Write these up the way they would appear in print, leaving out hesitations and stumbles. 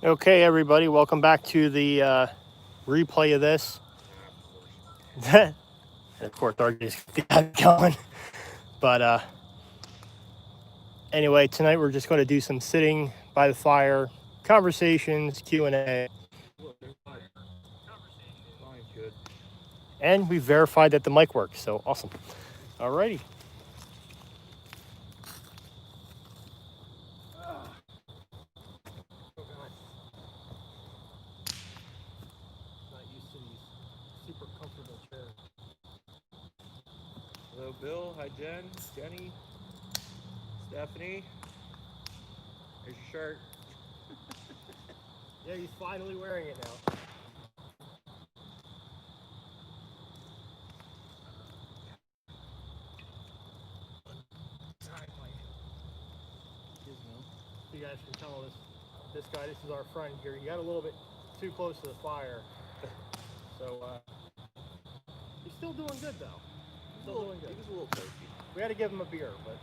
Okay, everybody, welcome back to the replay of this. And of course, RJ's got the ad going. But anyway, tonight we're just going to do some sitting by the fire, conversations, Q&A. Good. And we verified that the mic works, so awesome. Alrighty. Not used to these super comfortable chairs. Hello, Bill. Hi, Jen. Jenny. Stephanie. There's your shirt. Yeah, he's finally wearing it now. You guys can tell this guy, this is our friend here. He got a little bit too close to the fire. So he's still doing good though. Still doing good. He was a little thirsty. We had to give him a beer, but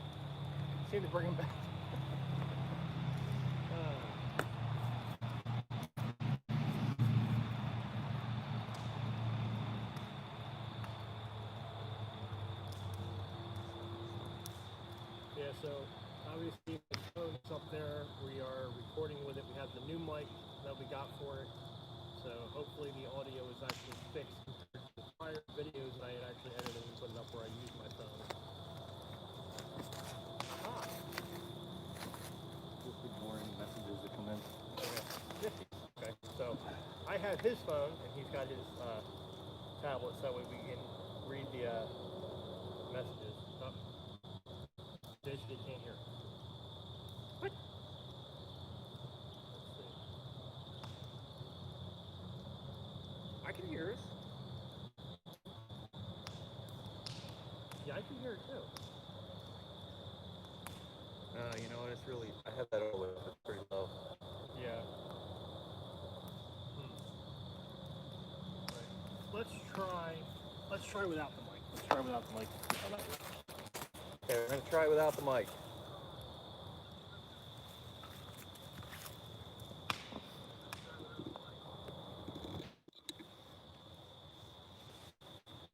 seemed to bring him back. Yeah, so obviously the phone's up there. We are recording with it. We have the new mic that we got for it. So hopefully the audio is actually fixed compared to the prior videos that I had actually edited and put it up where I used my phone. Just ignoring messages that come in. Okay, so I have his phone and he's got his tablet, so that way we can read the messages. Oh. Jason, you can't hear. What? Let's see. I can hear us. Yeah, I can hear it too. You know what? It's really. I have that all the way up. It's pretty low. Yeah. Right. Let's try without the mic. Let's try without the mic. How that works. Okay, we're gonna try without the mic.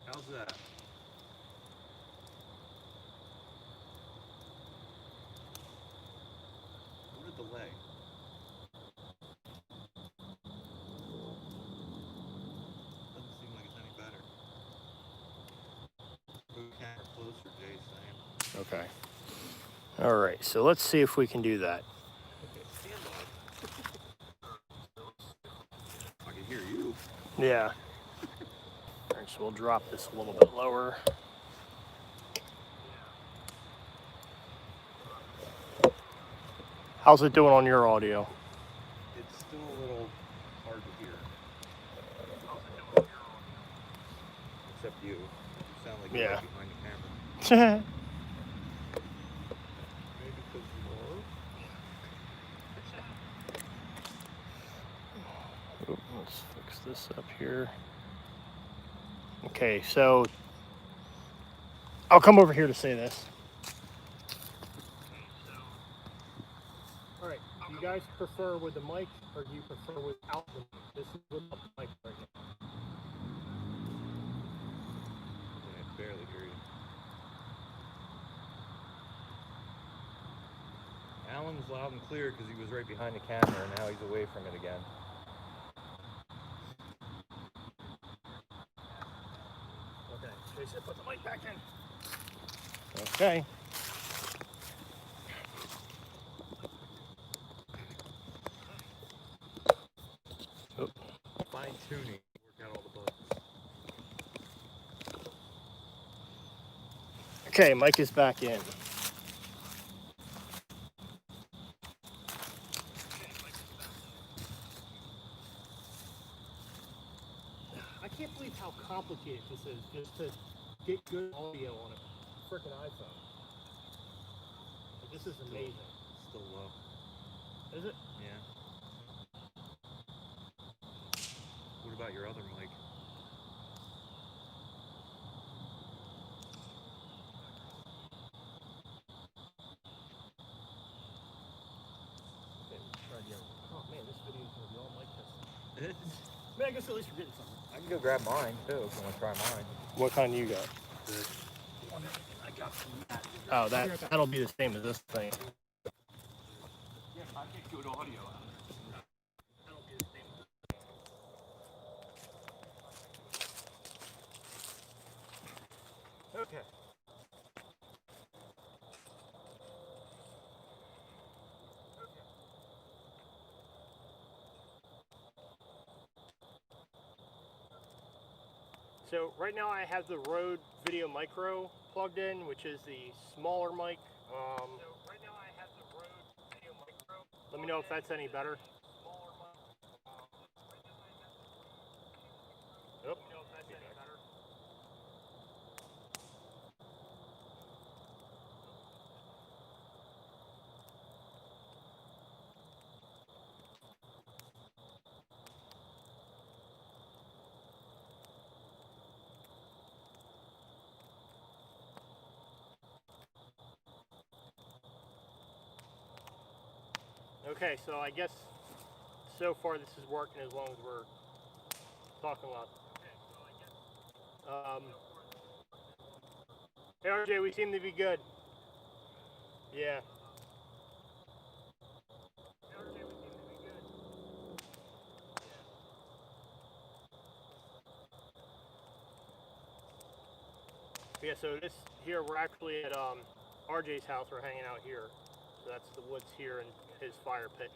How's that? What a delay. Doesn't seem like it's any better. Move the camera closer, Jay's saying. Okay. All right, so let's see if we can do that. Okay, stand by. I can hear you. Yeah. All right, so we'll drop this a little bit lower. How's it doing on your audio? It's still a little hard to hear. Except you. You sound like you're right behind the camera. Maybe because you are. Ooh, let's fix this up here. Okay, so I'll come over here to say this. All right, do you guys prefer with the mic or do you prefer without the mic? This is without the mic right now. I can barely hear you. Alan's loud and clear because he was right behind the camera and now he's away from it again. Okay, Jason, put the mic back in. Okay. Oh. Fine tuning, work out all the buttons. Okay, mic is back in. I can't believe how complicated this is just to get good audio on a freaking iPhone. Like, this is amazing. Still low. Is it? Yeah. What about your other mic? Okay, try again. Oh man, this video is good. Man, I guess at least we're getting something. I can go grab mine too if you want to try mine. What kind you got? The one that I got from that. Oh, that'll be the same as this thing. Yeah, I get good audio out of it. That'll be the same. Okay. So right now I have the Rode Video Micro plugged in, which is the smaller mic. Let me know if that's any better. Yep. Okay, so I guess so far this is working as long as we're talking loud. Hey RJ, we seem to be good. Yeah. Yeah, so this here we're actually at RJ's house. We're hanging out here. So that's the woods here and his fire pit.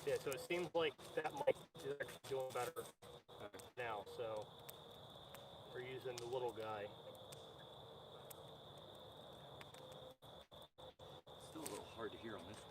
Yeah, so it seems like that mic is actually doing better now, so we're using the little guy. Still a little hard to hear on this one.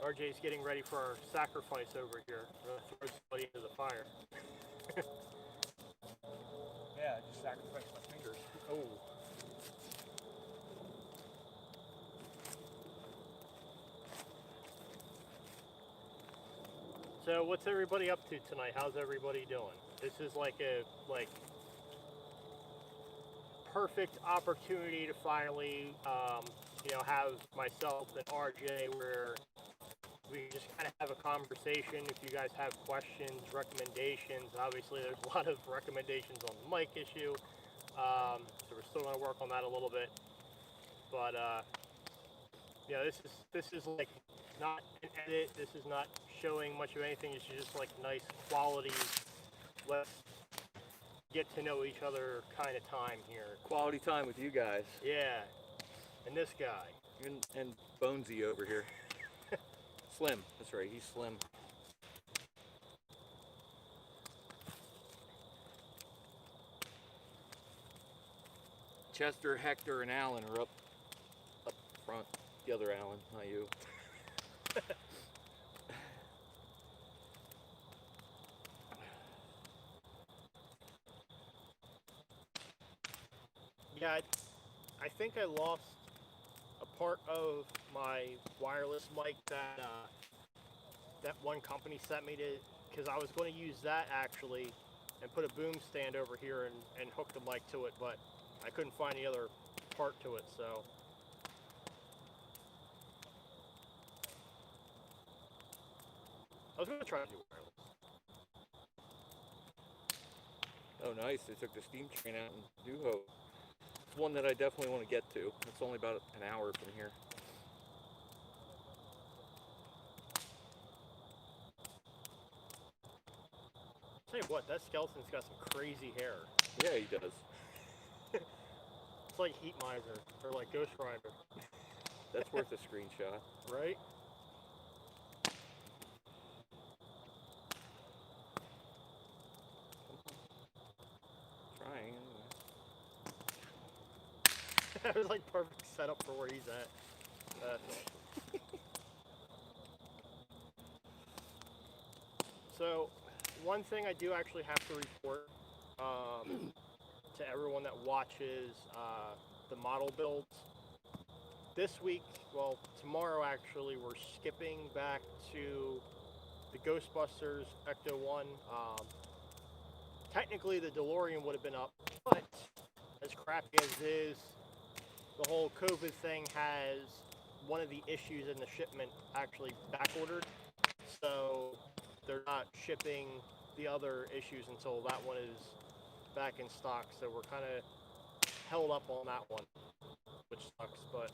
RJ's getting ready for our sacrifice over here. We're gonna throw somebody into the fire. Yeah, I just sacrificed my fingers. Oh. So what's everybody up to tonight? How's everybody doing? This is like a perfect opportunity to finally have myself and RJ where we just kind of have a conversation. If you guys have questions, recommendations, obviously there's a lot of recommendations on the mic issue. So we're still going to work on that a little bit. But yeah, this is like not an edit. This is not showing much of anything. It's just like nice quality. Let's get to know each other kind of time here. Quality time with you guys. Yeah, and this guy. And Bonesy over here. Slim, that's right, he's Slim. Chester, Hector, and Alan are up front. The other Alan, not you. Yeah, I think I lost a part of my wireless mic that one company sent me to, because I was going to use that actually and put a boom stand over here and hook the mic to it, but I couldn't find the other part to it, so. I was going to try to do wireless. Oh, nice. They took the steam train out in New Hope. It's one that I definitely want to get to. It's only about an hour from here. Tell you what, that skeleton's got some crazy hair. Yeah, he does. It's like Heat Miser, or like Ghost Rider. That's worth a screenshot. Right? Trying, anyway. That was like perfect setup for where he's at. So, one thing I do actually have to report to everyone that watches the model builds. This week, well, tomorrow actually, we're skipping back to the Ghostbusters Ecto 1. Technically, the DeLorean would have been up, but as crappy as it is, the whole COVID thing has one of the issues in the shipment actually back ordered. So they're not shipping the other issues until that one is back in stock. So we're kind of held up on that one, which sucks, but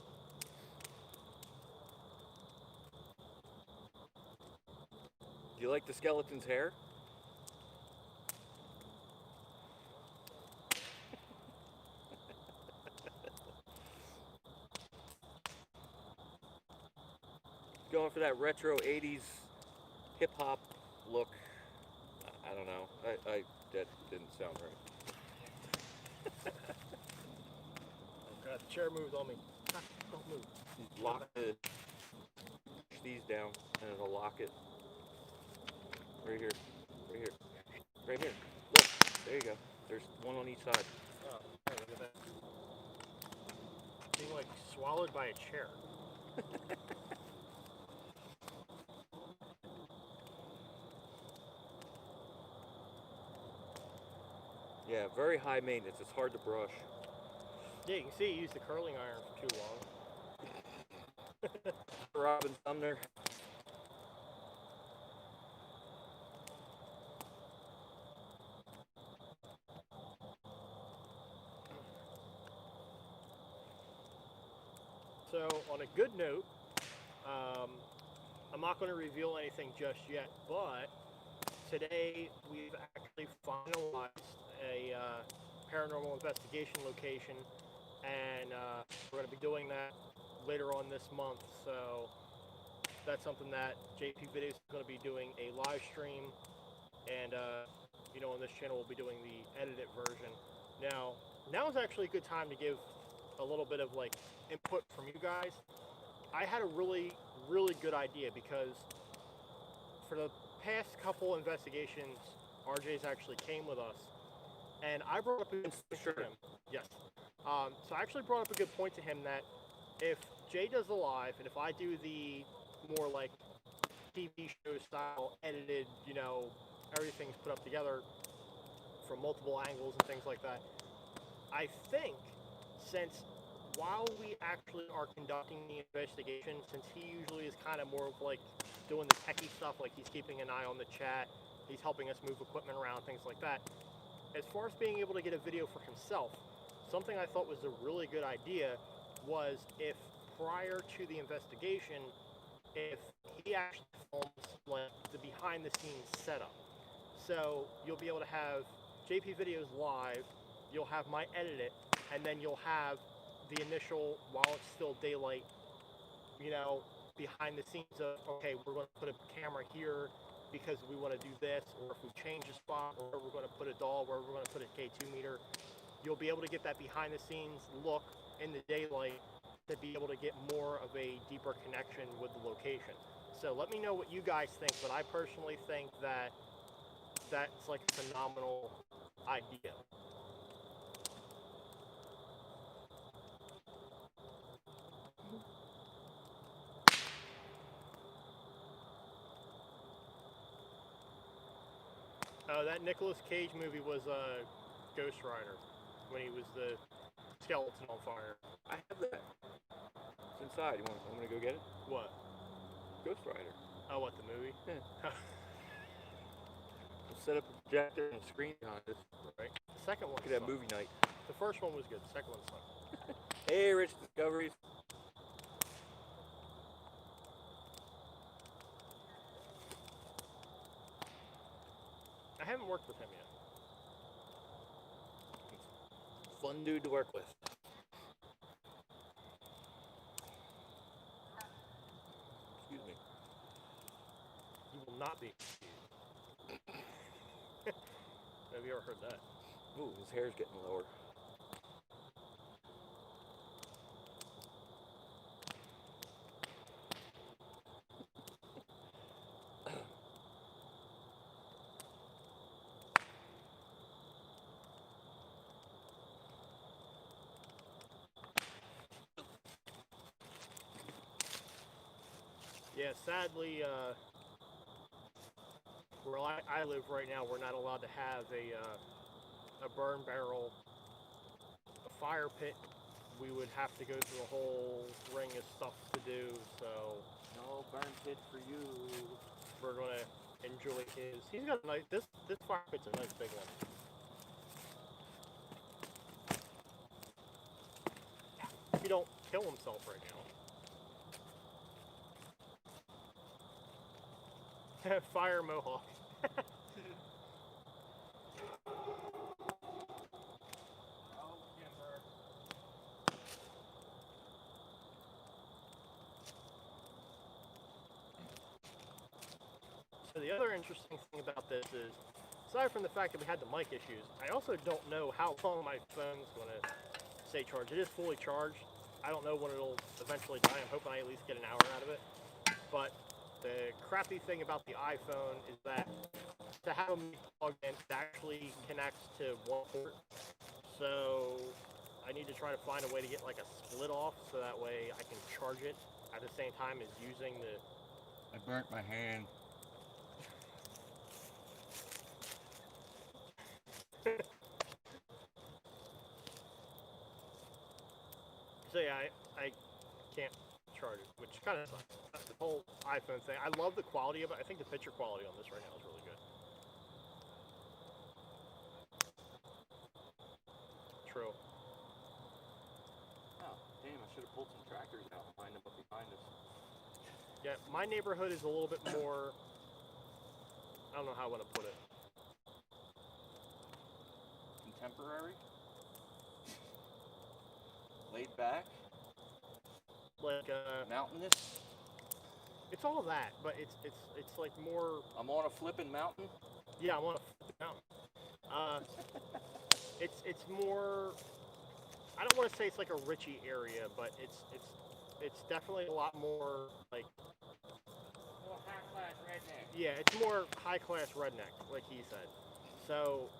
Do you like the skeleton's hair? Going for that retro 80s hip hop look. I don't know. That didn't sound right. oh god, the chair moved on me. Ah, don't move. Lock these down and it'll lock it. Right here. Right here. Right here. Look. There you go. There's one on each side. Oh, hey, look at that. Being like swallowed by a chair. Yeah, very high maintenance. It's hard to brush. Yeah, you can see he used the curling iron for too long. Robin Sumner. So, on a good note, I'm not going to reveal anything just yet, but today we've actually finalized a paranormal investigation location, and we're going to be doing that later on this month. So that's something that JP Videos is going to be doing a live stream, and on this channel we'll be doing the edited version. Now is actually a good time to give a little bit of like input from you guys. I had a really good idea because for the past couple investigations, RJ's actually came with us, and I brought up a good point to him. Yes. So I actually brought up a good point to him that if Jay does the live, and if I do the more like TV show style edited, everything's put up together from multiple angles and things like that, I think since while we actually are conducting the investigation, since he usually is kind of more of like doing the techie stuff, like he's keeping an eye on the chat, he's helping us move equipment around, things like that. As far as being able to get a video for himself, something I thought was a really good idea was if prior to the investigation, if he actually films like the behind the scenes setup. So you'll be able to have JP Videos live, you'll have my edit it, and then you'll have the initial, while it's still daylight, behind the scenes of, okay, we're going to put a camera here because we want to do this, or if we change a spot, or we're going to put a doll, where we're going to put a K2 meter. You'll be able to get that behind the scenes look in the daylight to be able to get more of a deeper connection with the location. So let me know what you guys think, but I personally think that that's like a phenomenal idea. Oh, that Nicolas Cage movie was Ghost Rider, when he was the skeleton on fire. I have that. It's inside. Want me to go get it? What? Ghost Rider. Oh, what, the movie? Yeah. We'll set up a projector and a screen behind us. Right. The second one. Look at that movie night. The first one was good. The second one sucked. Hey, Rich Discoveries. I haven't worked with him yet. Fun dude to work with. Excuse me. You will not be. Have you ever heard that? Ooh, his hair's getting lower. Yeah, sadly, where I live right now, we're not allowed to have a burn barrel, a fire pit. We would have to go through a whole ring of stuff to do, so No burn pit for you. we're gonna enjoy his. He's got a nice. This fire pit's a nice big one. If he don't kill himself right now. Fire mohawk. So the other interesting thing about this is, aside from the fact that we had the mic issues, I also don't know how long my phone's going to stay charged. It is fully charged. I don't know when it'll eventually die. I'm hoping I at least get an hour out of it. But the crappy thing about the iPhone is that to have a mic plugged in, it actually connects to one port. So I need to try to find a way to get like a split off so that way I can charge it at the same time as using the... I burnt my hand. So yeah, I can't charge it, which kind of sucks. That's the whole iPhone thing. I love the quality of it. I think the picture quality on this right now is really good. True. Oh, damn, I should have pulled some tractors out and lined them up behind us. Yeah, my neighborhood is a little bit more, I don't know how I want to put it. Contemporary? Laid back? Like, Mountainous? it's all that, but it's like more... I'm on a flipping mountain? Yeah, I'm on a mountain. It's more... I don't want to say it's like a Richie area, but it's definitely a lot more like... More high-class redneck. Yeah, it's more high-class redneck, like he said. So,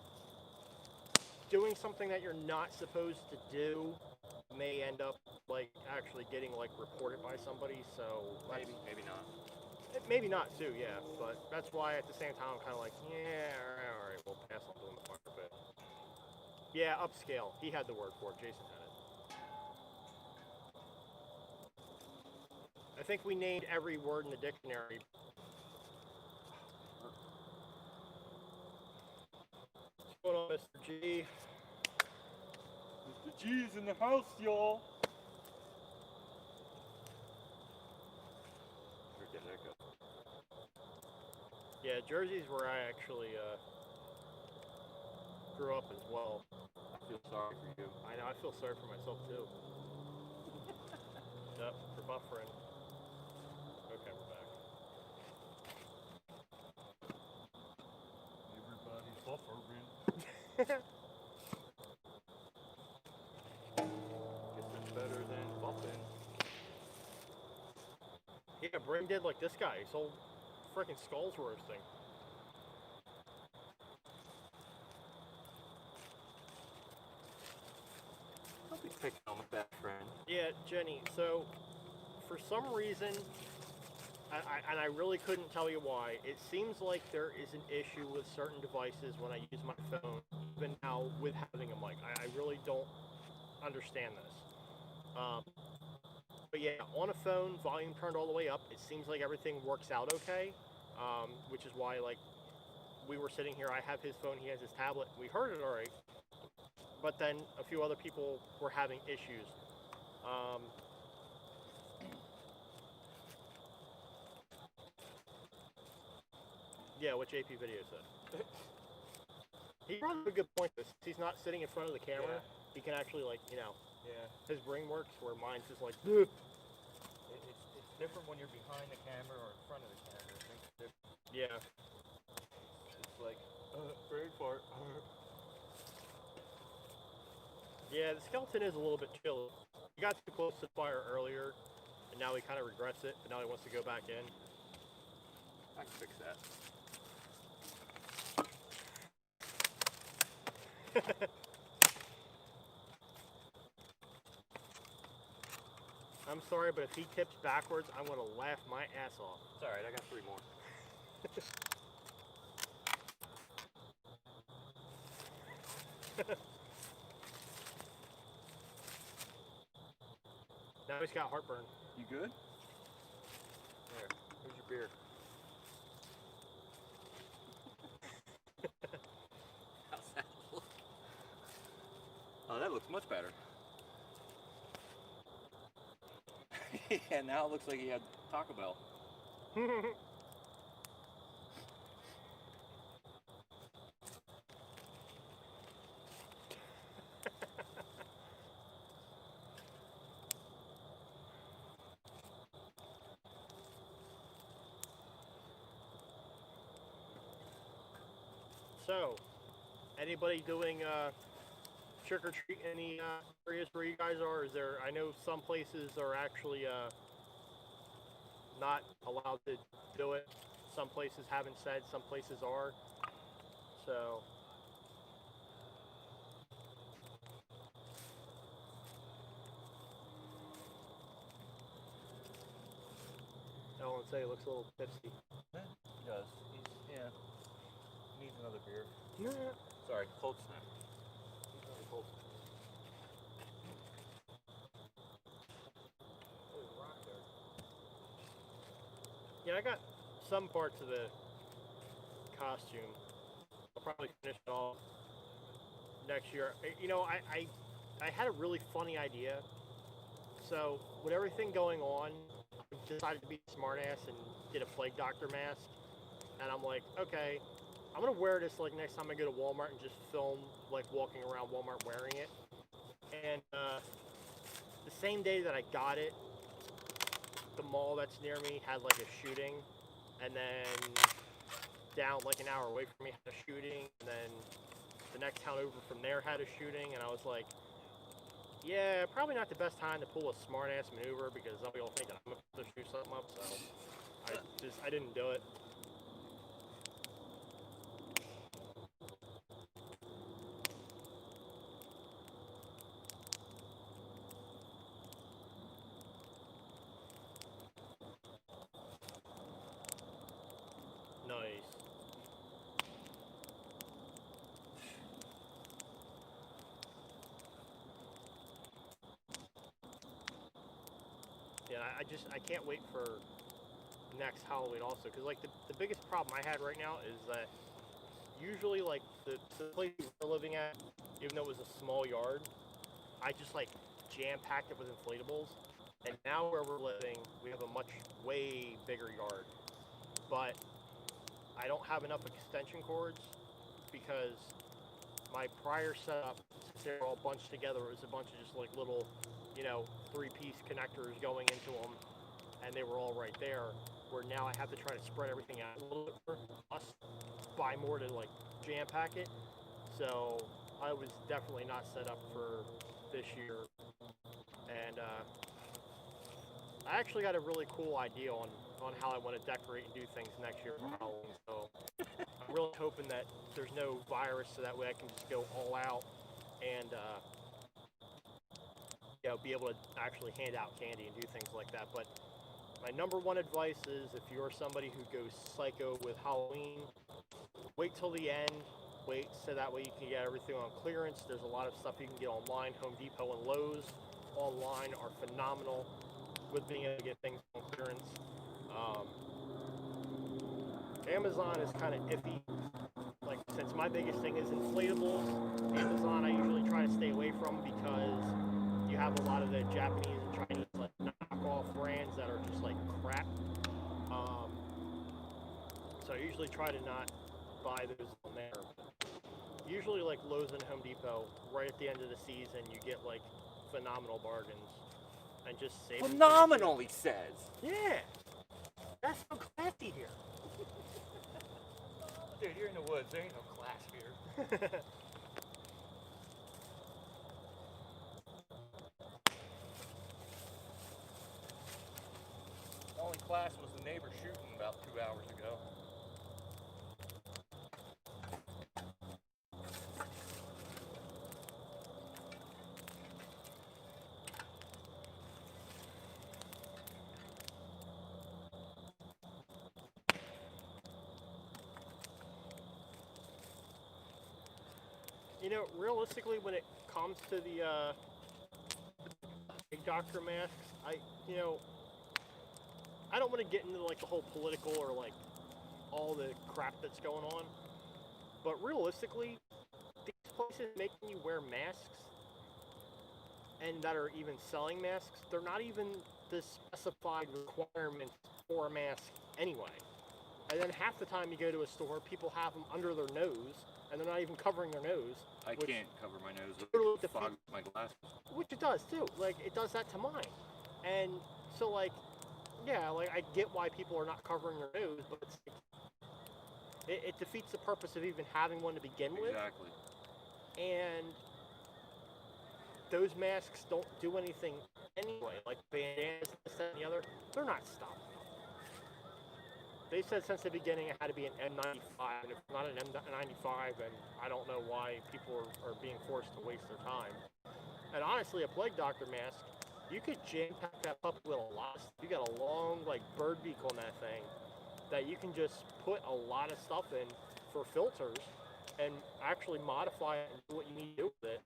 doing something that you're not supposed to do may end up, like, actually getting, like, reported by somebody, so... Maybe not. Maybe not, too, yeah, but that's why at the same time I'm kind of like, yeah, alright, we'll pass on doing the fire pit. Yeah, upscale. He had the word for it. Jason had it. I think we named every word in the dictionary. What's going on, Mr. G? Mr. G's in the house, y'all. Where did that go? Yeah, Jersey's where I actually grew up as well. I feel sorry for you. I know, I feel sorry for myself too. Yep, for buffering. Okay, we're back. Everybody's buffering. Guess it's better than buffing. Yeah, Brain did like this guy. His whole freaking skull's roasting. Don't be picking on my best friend. Yeah, Jenny, so for some reason, and I really couldn't tell you why, it seems like there is an issue with certain devices when I use my phone, even now with having a mic. I really don't understand this. But yeah, on a phone, volume turned all the way up, it seems like everything works out okay, which is why, like, we were sitting here, I have his phone, he has his tablet, we heard it all right, but then a few other people were having issues. Yeah, what JP Video said. He brought up a good point. This he's not sitting in front of the camera. Yeah. He can actually, like, you know, Yeah. his brain works where mine's just like. It's different when you're behind the camera or in front of the camera. It makes a difference. Yeah. It's like, brain fart. Yeah, the skeleton is a little bit chill. He got too close to the fire earlier, and now he kind of regrets it, but now he wants to go back in. I can fix that. I'm sorry, but if he tips backwards, I'm gonna laugh my ass off. It's alright, I got 3 more. Now he's got heartburn. You good? There, here's your beer. How's that look? Oh, that looks much better. Yeah, now it looks like he had Taco Bell. So, anybody doing trick or treat in the areas where you guys are? Is there? I know some places are actually not allowed to do it. Some places haven't said. Some places are. So. Ellen say he looks a little tipsy. He does. Yeah. Needs another beer. Yeah. Sorry, cold snap. Needs another cold snap. Yeah, I got some parts of the costume. I'll probably finish it all next year. You know, I had a really funny idea. So with everything going on, I decided to be a smartass and get a plague doctor mask. And I'm like, okay, I'm gonna wear this like next time I go to Walmart and just film like walking around Walmart wearing it. And the same day that I got it, the mall that's near me had like a shooting, and then down like an hour away from me had a shooting, and then the next town over from there had a shooting, and I was like, yeah, probably not the best time to pull a smart ass maneuver because somebody will think that I'm gonna shoot something up, so I didn't do it. Nice. Yeah, I can't wait for next Halloween also, because like the biggest problem I had right now is that usually like the place we're living at, even though it was a small yard, I just like jam-packed it with inflatables, and now where we're living, we have a much way bigger yard, but I don't have enough extension cords because my prior setup, since they're all bunched together, it was a bunch of just like little, you know, 3-piece connectors going into them, and they were all right there, where now I have to try to spread everything out a little bit more, plus buy more to like jam pack it. So I was definitely not set up for this year, and I actually got a really cool idea on how I want to decorate and do things next year for Halloween. So I'm really hoping that there's no virus, so that way I can just go all out and you know, be able to actually hand out candy and do things like that. But my number one advice is, if you're somebody who goes psycho with Halloween, wait till the end. Wait so that way you can get everything on clearance. There's a lot of stuff you can get online. Home Depot and Lowe's online are phenomenal with being able to get things on clearance. Amazon is kind of iffy. Like, since my biggest thing is inflatables, Amazon I usually try to stay away from because you have a lot of the Japanese and Chinese like knockoff brands that are just like crap. So I usually try to not buy those on there. Usually like Lowe's and Home Depot, right at the end of the season, you get like phenomenal bargains and just save. Phenomenal, he says. Yeah, that's so classy here. Dude, you're in the woods. There ain't no class here. Only class was the neighbor shooting about 2 hours ago. You know, realistically, when it comes to the big doctor masks, you know, I don't want to get into like the whole political or like all the crap that's going on, but realistically, these places making you wear masks and that are even selling masks, they're not even the specified requirements for a mask anyway. And then half the time you go to a store, people have them under their nose, and they're not even covering their nose. I can't cover my nose with totally fog my glasses. Which it does too. Like, it does that to mine. And so, like, yeah, like, I get why people are not covering their nose, but it's like, it defeats the purpose of even having one to begin with. Exactly. And those masks don't do anything anyway. Like bandanas, this, that, and the other, they're not stopping. They said since the beginning it had to be an N95, and if it's not an N95, then I don't know why people are being forced to waste their time. And honestly, a plague doctor mask, you could jam pack that puppy with a lot of stuff. You got a long, like, bird beak on that thing that you can just put a lot of stuff in for filters and actually modify it and do what you need to do with it,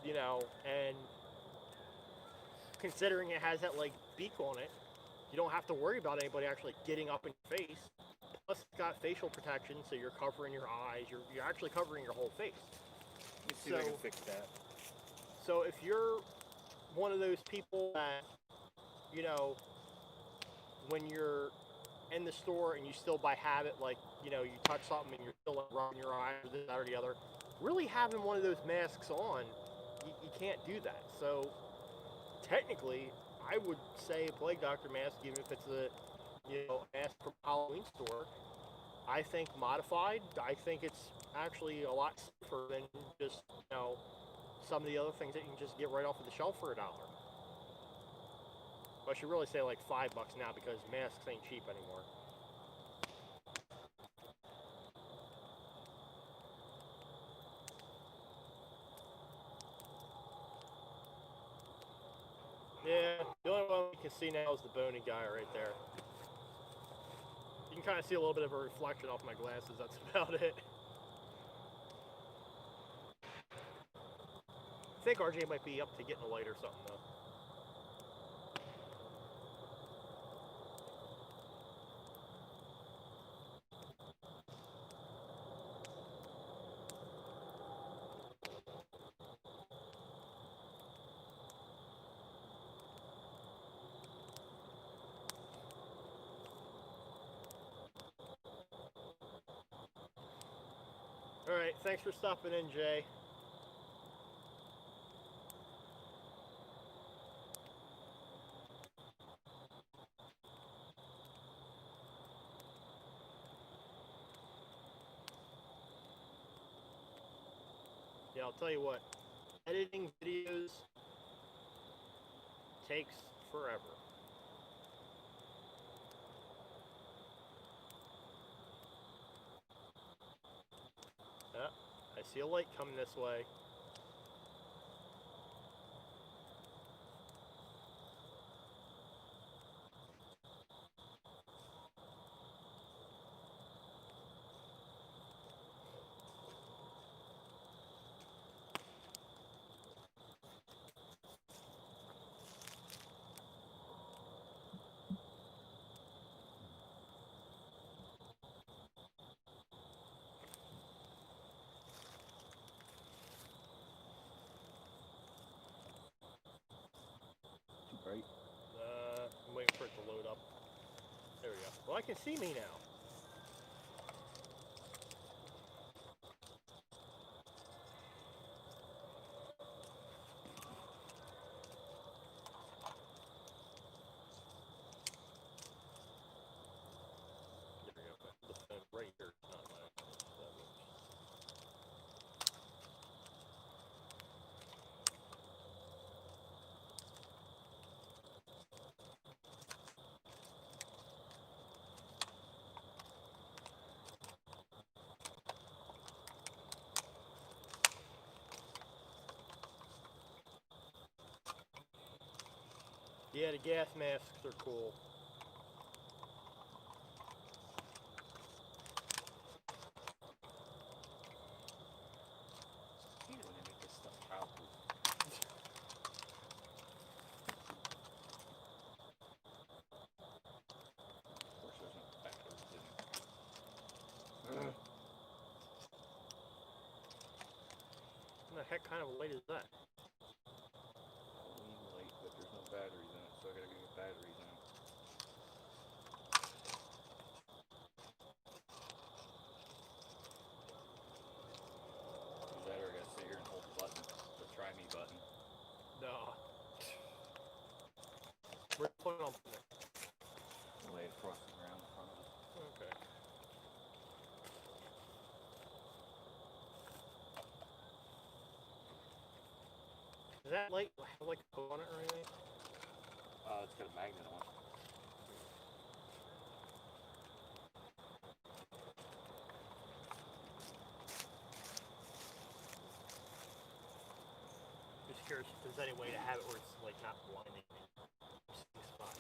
you know. And considering it has that, like, beak on it, you don't have to worry about anybody actually getting up in your face. Plus, it's got facial protection, so you're covering your eyes. You're actually covering your whole face. Let me see if I can fix that. So if you're one of those people that, you know, when you're in the store and you still by habit, like, you know, you touch something and you're still like rubbing your eyes or this, that, or the other, really having one of those masks on, you can't do that. So technically, I would say a plague doctor mask, even if it's a, you know, mask from a Halloween store, I think modified, I think it's actually a lot safer than just, you know, some of the other things that you can just get right off of the shelf for $1. I should really say like $5 now because masks ain't cheap anymore. Yeah, the only one you can see now is the bony guy right there. You can kind of see a little bit of a reflection off my glasses, that's about it. I think RJ might be up to getting a light or something though. Alright, thanks for stopping in, Jay. Yeah, I'll tell you what, editing videos takes forever. Yeah, I see a light coming this way. Right. I'm waiting for it to load up. There we go. Well, I can see me now. There we go. The phone right here. Not my, yeah, the gas masks are cool. heck kind of light is that? Halloween light, but there's no batteries in it, so I gotta go get batteries in it. Either that or I gotta sit here and hold the button, the try me button. No. We're putting on. Lay it across the ground in front of us. Okay. Does that light have like a hook on it or anything? It's got a magnet on it. Just curious if there's any way to have it where it's like not blinding spot.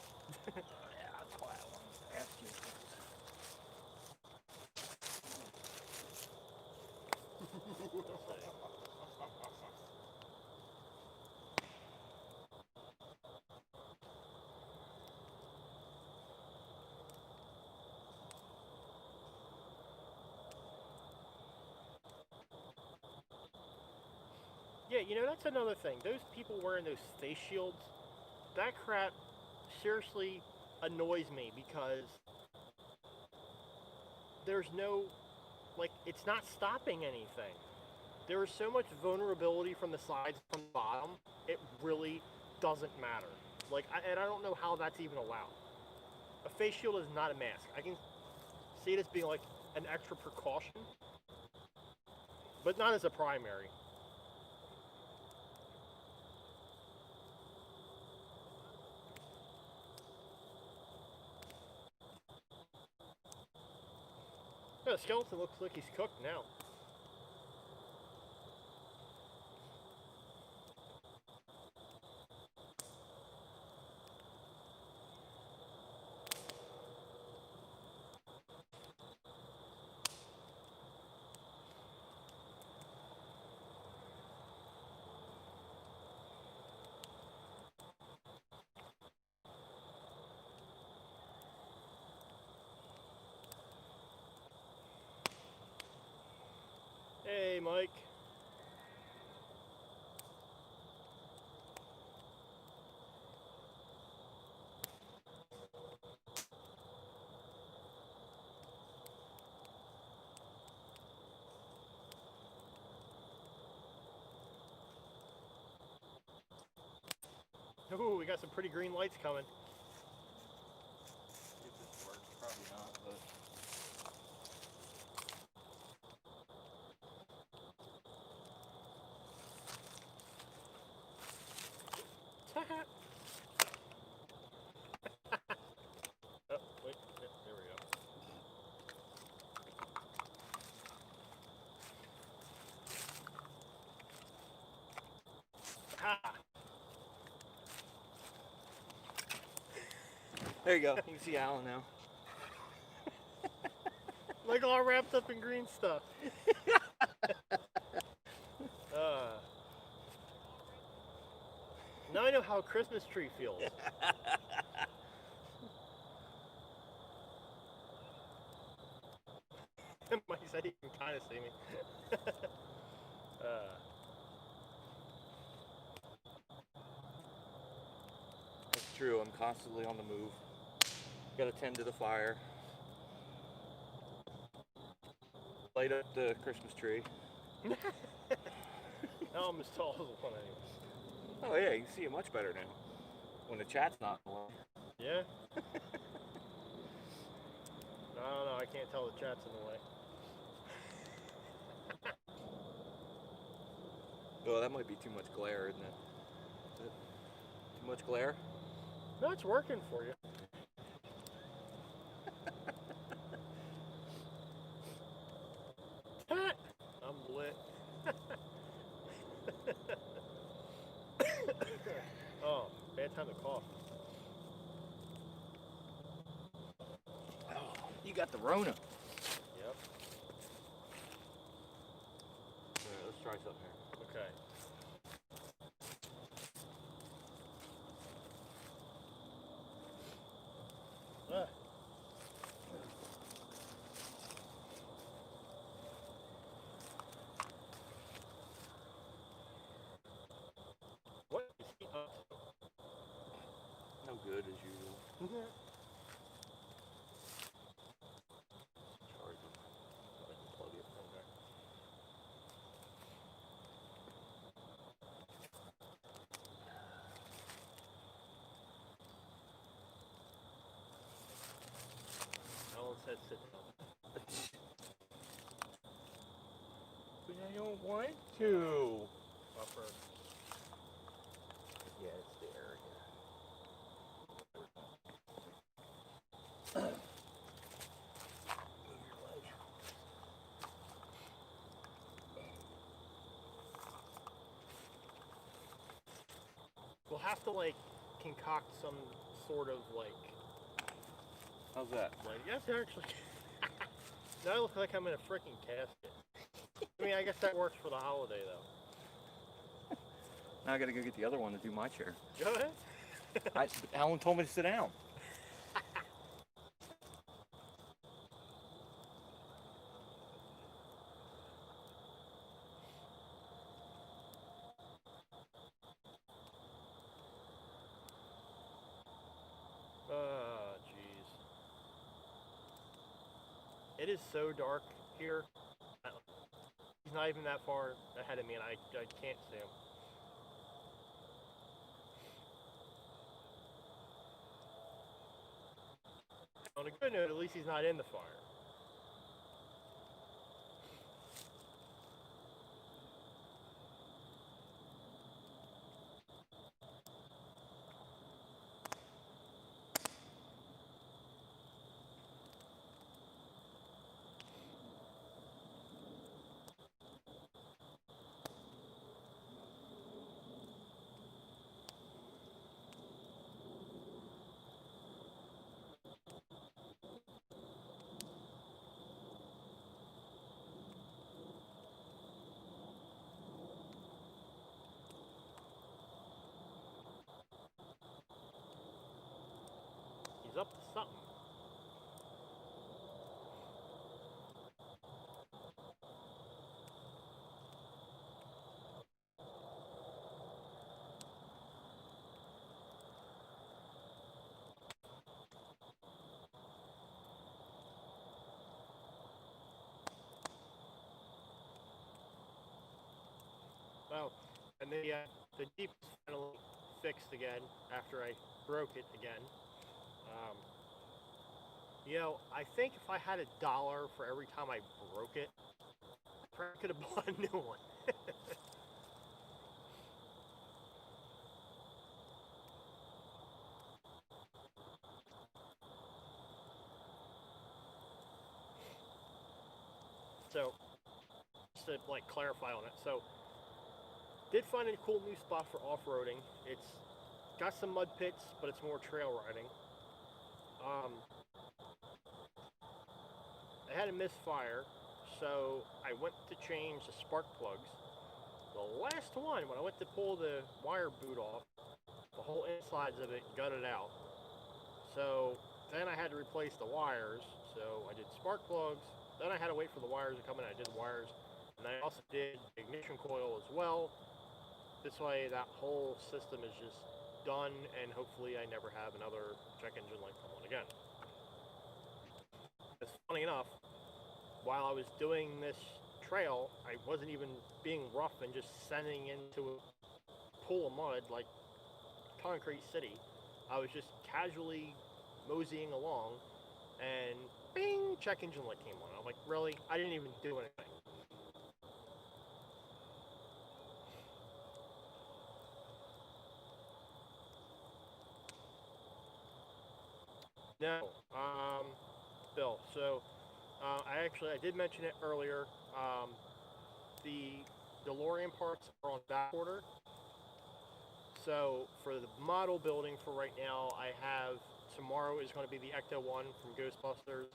Yeah, that's why I wanted to ask you. Yeah, you know, that's another thing. Those people wearing those face shields, that crap seriously annoys me because there's no, like, it's not stopping anything. There is so much vulnerability from the sides, from the bottom, it really doesn't matter. Like, and I don't know how that's even allowed. A face shield is not a mask. I can see it as being like an extra precaution, but not as a primary. Yeah, the skeleton looks like he's cooked now. Hey, Mike. Ooh, we got some pretty green lights coming. If this works, probably not, but. Oh, wait, there we go. Ha! There you go. You can see Alan now. Like all wrapped up in green stuff. Now I know how a Christmas tree feels. Mike said he can kind of see me. It's true. I'm constantly on the move. Got to tend to the fire. Light up the Christmas tree. Now I'm as tall as one anyway. Oh yeah, you can see it much better now. When the chat's not in the way. Yeah? I don't know, I can't tell the chat's in the way. Oh, that might be too much glare, isn't it? Is it too much glare? No, it's working for you. I'm lit. Oh, bad time to cough. Oh, you got the Rona. Yep. Alright, let's try something here. Okay. Ah. don't want to. Buffer. Yeah, it's the area. We'll have to like concoct some sort of like. How's that? Like yes, actually. Now I look like I'm in a freaking casket. I mean, I guess that works for the holiday though. Now I gotta go get the other one to do my chair. Go ahead. Alan told me to sit down. Oh, jeez. It is so dark here. He's not even that far ahead of me, and I can't see him. On a good note, at least he's not in the fire. He's up to something. Well, and the Jeep was finally fixed again after I broke it again. You know, I think if I had $1 for every time I broke it, I probably could have bought a new one. So, just to like clarify on it, so did find a cool new spot for off-roading. It's got some mud pits, but it's more trail riding. I had a misfire, so I went to change the spark plugs. The last one, when I went to pull the wire boot off, the whole insides of it gutted out. So then I had to replace the wires. So I did spark plugs. Then I had to wait for the wires to come in. I did wires, and I also did the ignition coil as well. This way, that whole system is just done, and hopefully, I never have another check engine light come on again. It's funny enough, while I was doing this trail, I wasn't even being rough and just sending into a pool of mud like Concrete City. I was just casually moseying along, and bing, check engine light came on. I'm like, really? I didn't even do anything. No, Bill. So I did mention it earlier. The DeLorean parts are on back order. So for the model building for right now, I have tomorrow is going to be the Ecto 1 from Ghostbusters.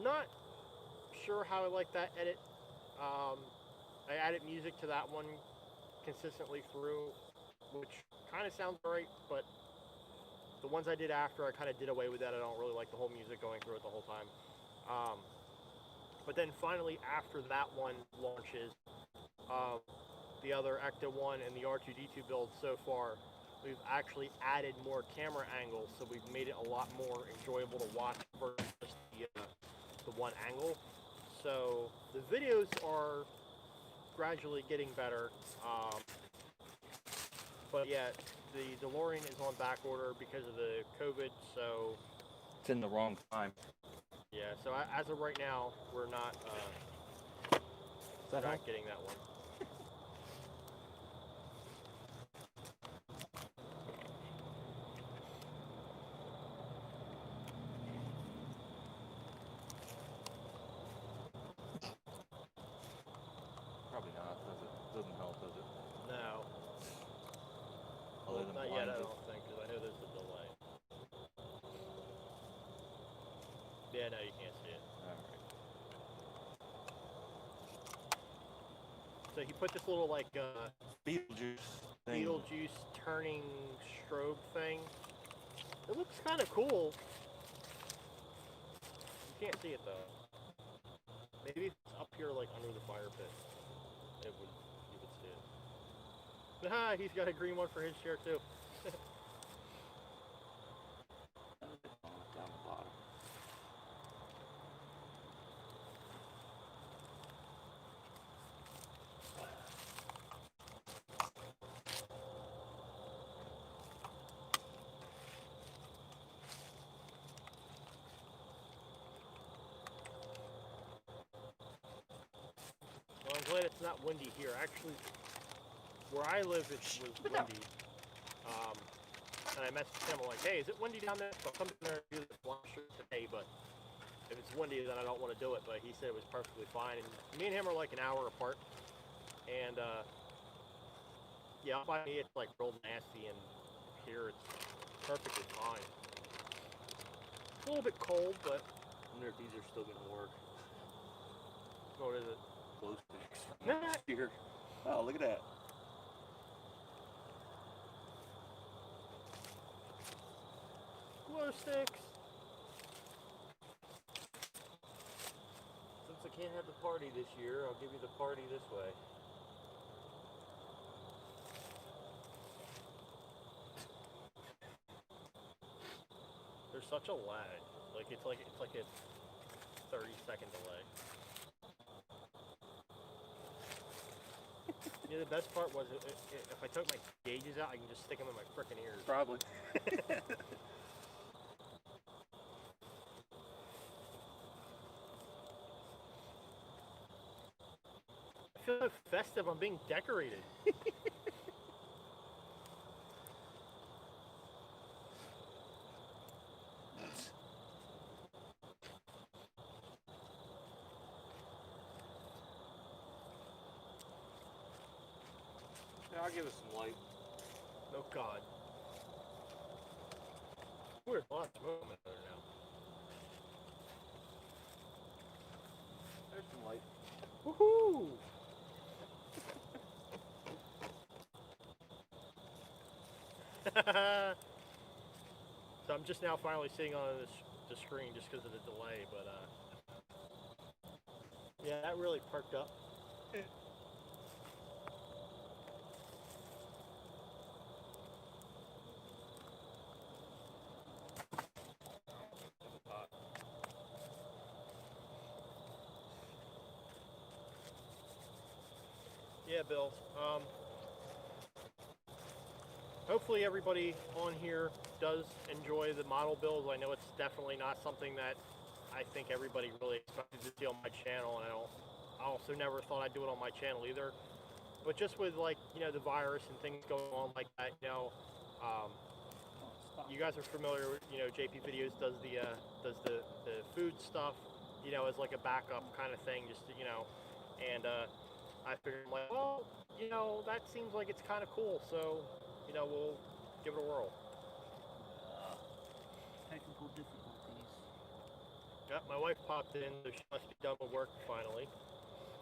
Not sure how I like that edit. I added music to that one consistently through, which kind of sounds great, but the ones I did after, I kind of did away with that. I don't really like the whole music going through it the whole time. But then finally, after that one launches, the other Ecto 1 and the R2D2 build so far, we've actually added more camera angles, so we've made it a lot more enjoyable to watch versus just the one angle. So the videos are gradually getting better. But yeah, the DeLorean is on back order because of the COVID, so It's in the wrong time. yeah. So as of right now, we're not We're not getting that one. Probably not, does it? Doesn't help, does it? No. Other Well, than not yet, I blinds it. don't think, because I know there's a delay. Yeah, no, you can't see it. Alright. So he put this little, like, Beetlejuice thing. Beetlejuice turning strobe thing. It looks kind of cool. You can't see it, though. Maybe if it's up here, like, under the fire pit. You would see it. Ah, he's got a green one for his chair, too. Down the bottom. Well, I'm glad it's not windy here. Actually, where I live, it was windy. And I messaged him, I'm like, hey, is it windy down there? So I'll come down there and do this lunch today, but if it's windy, then I don't want to do it. But he said it was perfectly fine. And me and him are like an hour apart. And, yeah, up by me, it's like real nasty, and here it's perfectly fine. A little bit cold, but... I wonder if these are still going to work. What is it? Glow sticks from last year. Oh, look at that. Glow sticks. Since I can't have the party this year, I'll give you the party this way. There's such a lag. It's like a 30-second delay. Yeah, the best part was if I took my gauges out, I can just stick them in my frickin' ears. Probably. I feel so festive. I'm being decorated. Yeah, I'll give it some light. Oh God. Weird, lots of movement there now. There's some light. Woohoo! So I'm just now finally seeing on the screen just because of the delay, but yeah, that really perked up. Yeah, Bill. Hopefully everybody on here does enjoy the model builds. I know it's definitely not something that I think everybody really expected to see on my channel, and I also never thought I'd do it on my channel either. But just with, like, you know, the virus and things going on like that, you know, you guys are familiar with, you know, JP Videos does the food stuff, you know, as like a backup kind of thing, just to, you know, and I figured, like, well, you know, that seems like it's kind of cool, so, you know, we'll give it a whirl. Technical difficulties. Yep, my wife popped in, so she must be done with work finally.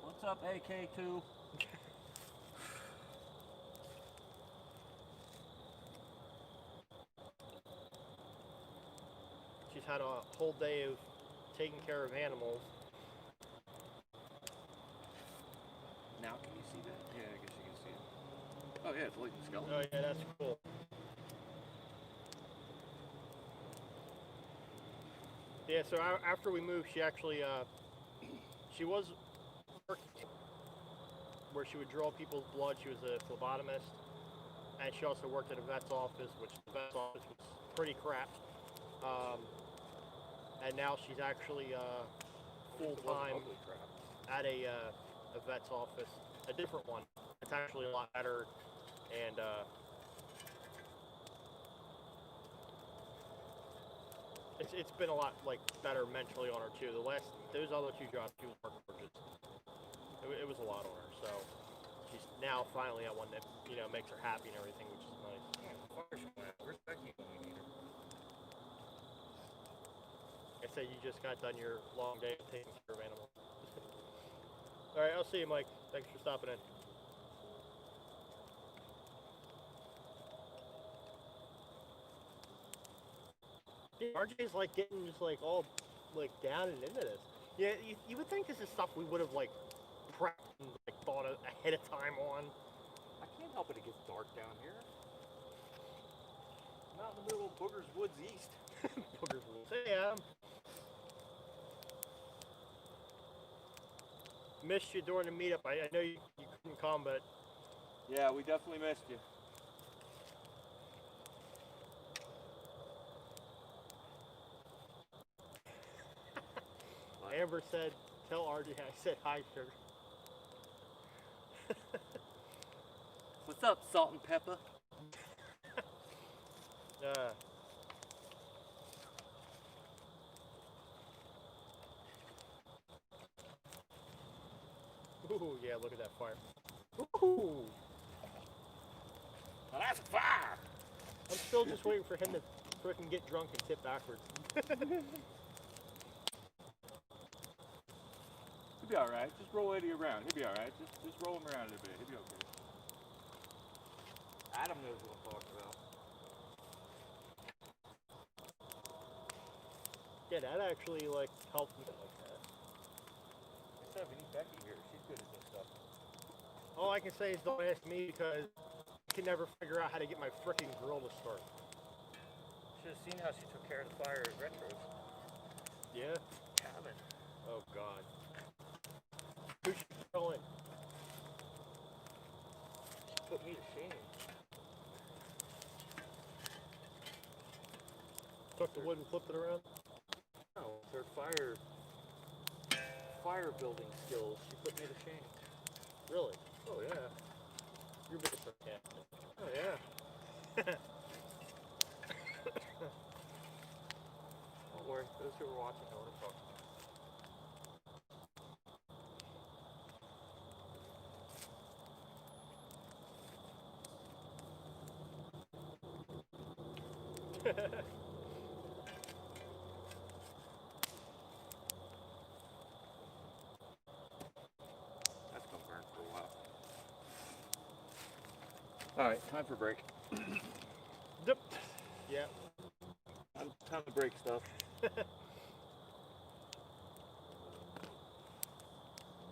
What's up, AK2? She's had a whole day of taking care of animals. Now can you see that? Yeah, I guess you can see it. Oh yeah, it's like the skeleton. Oh yeah, that's cool. Yeah, so after we moved, she actually, she was working where she would draw people's blood. She was a phlebotomist, and she also worked at a vet's office, which the vet's office was pretty crap. And now she's actually full-time at a a vet's office, a different one. It's actually a lot better, and it's been a lot like better mentally on her too. Those other two jobs she was working for, just it was a lot on her. So she's now finally at one that makes her happy and everything, which is nice. Yeah, fire's going out. Where's Becky when we need her? I said you just got done your long day of taking care of animals. All right, I'll see you, Mike. Thanks for stopping in. RJ's like getting just like all like down and into this. Yeah, you would think this is stuff we would have like prepped and like thought ahead of time on. I can't help it. It gets dark down here. I'm out in the middle of Booger's Woods East. Booger's Woods. Hey, Adam. Missed you during the meetup. I know you couldn't come, but Yeah, we definitely missed you. Amber said, tell RJ I said hi, sugar. What's up, salt and pepper? Ooh, yeah, look at that fire. Ooh. Well, that's fire! I'm still just waiting for him to freaking get drunk and tip backwards. He'll be alright. Just roll Eddie around. He'll be alright. Just roll him around a little bit. He'll be okay. Adam knows what I'm talking about. Yeah, that actually like helped me like that. Just have any Becky here. She's good at this stuff. All I can say is don't ask me because I can never figure out how to get my freaking grill to start. Should have seen how she took care of the fire at Retros. Yeah? Cabin. Oh god. Who should be going? She put me to shame. Took the wood and flipped it around? No, her fire building skills. She put me to shame. Really? Oh yeah. You're being sarcastic. Oh yeah. Don't worry, those who are watching know what I'm talking about. That's gonna burn for a while. Alright, time for break. Yep. Yeah. Time to break stuff.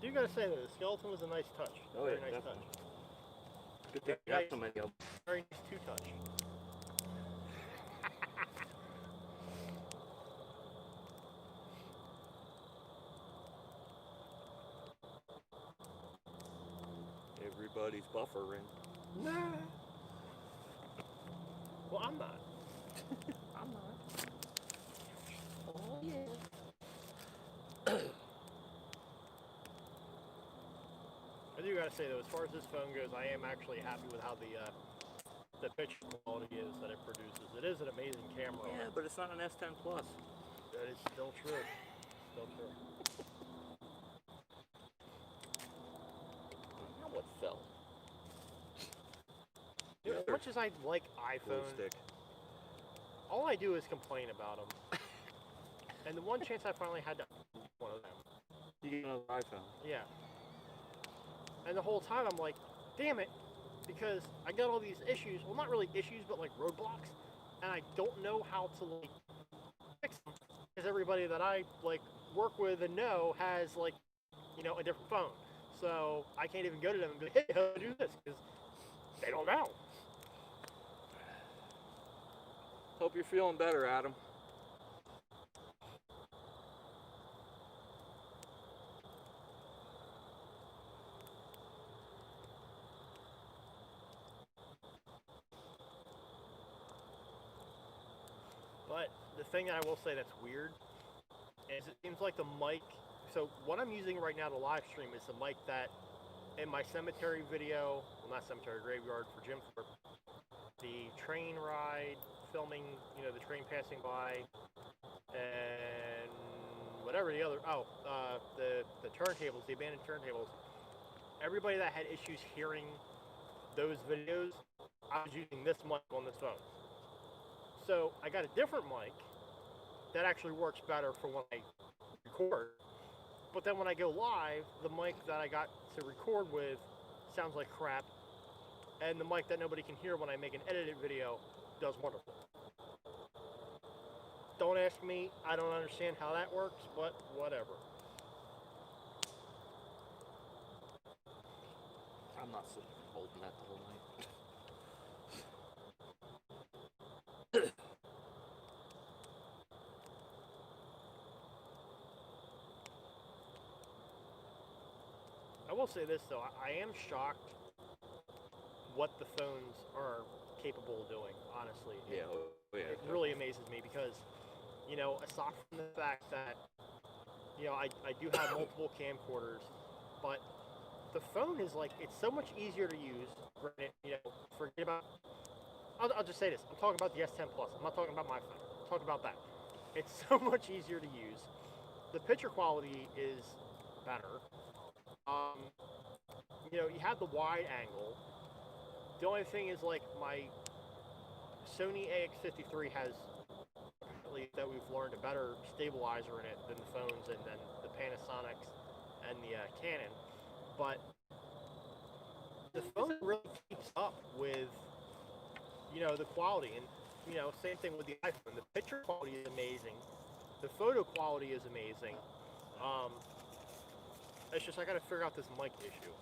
You gotta say that the skeleton was a nice touch. Oh, Very yeah, nice definitely. touch. Good thing you got so many of them. Very nice two-touch. Everybody's buffering. Nah. Well, I'm not. I'm not. Oh, yeah. I do gotta say though, as far as this phone goes, I am actually happy with how the picture quality is that it produces. It is an amazing camera. Yeah, but it's not an S10 Plus. That is still true. Still true. Now what fell? Dude, as much as I like Glow iPhone, stick. all I do is complain about them. And the one chance I finally had to one of them. You get another iPhone. Yeah. And the whole time I'm like, damn it, because I got all these issues. Well, not really issues, but like roadblocks, and I don't know how to like fix them because everybody that I like work with and know has like, a different phone. So I can't even go to them and be like, hey, how do I do this? Because they don't know. Hope you're feeling better, Adam. But the thing that I will say that's weird is it seems like the mic So what I'm using right now to live stream is the mic that in my cemetery video, well, not cemetery, graveyard for Jim Thorpe, the train ride, filming, the train passing by, and whatever the other, the turntables, the abandoned turntables. Everybody that had issues hearing those videos, I was using this mic on this phone. So I got a different mic that actually works better for when I record. But then when I go live, the mic that I got to record with sounds like crap, and the mic that nobody can hear when I make an edited video does wonderful. Don't ask me, I don't understand how that works, but whatever. I'm not sitting there holding that the whole night. I will say this though, I am shocked what the phones are capable of doing, honestly. Yeah, It really amazes me because, aside from the fact that, I do have multiple camcorders, but the phone is like, it's so much easier to use. Granted, forget about, I'll just say this, I'm talking about the S10 Plus, I'm not talking about my phone, I'm talking about that. It's so much easier to use. The picture quality is better. You have the wide angle. The only thing is, like, my Sony AX53 has, at least that we've learned, a better stabilizer in it than the phones and then the Panasonics and the Canon. But the phone really keeps up with, the quality. And, same thing with the iPhone. The picture quality is amazing. The photo quality is amazing. It's just I got to figure out this mic issue.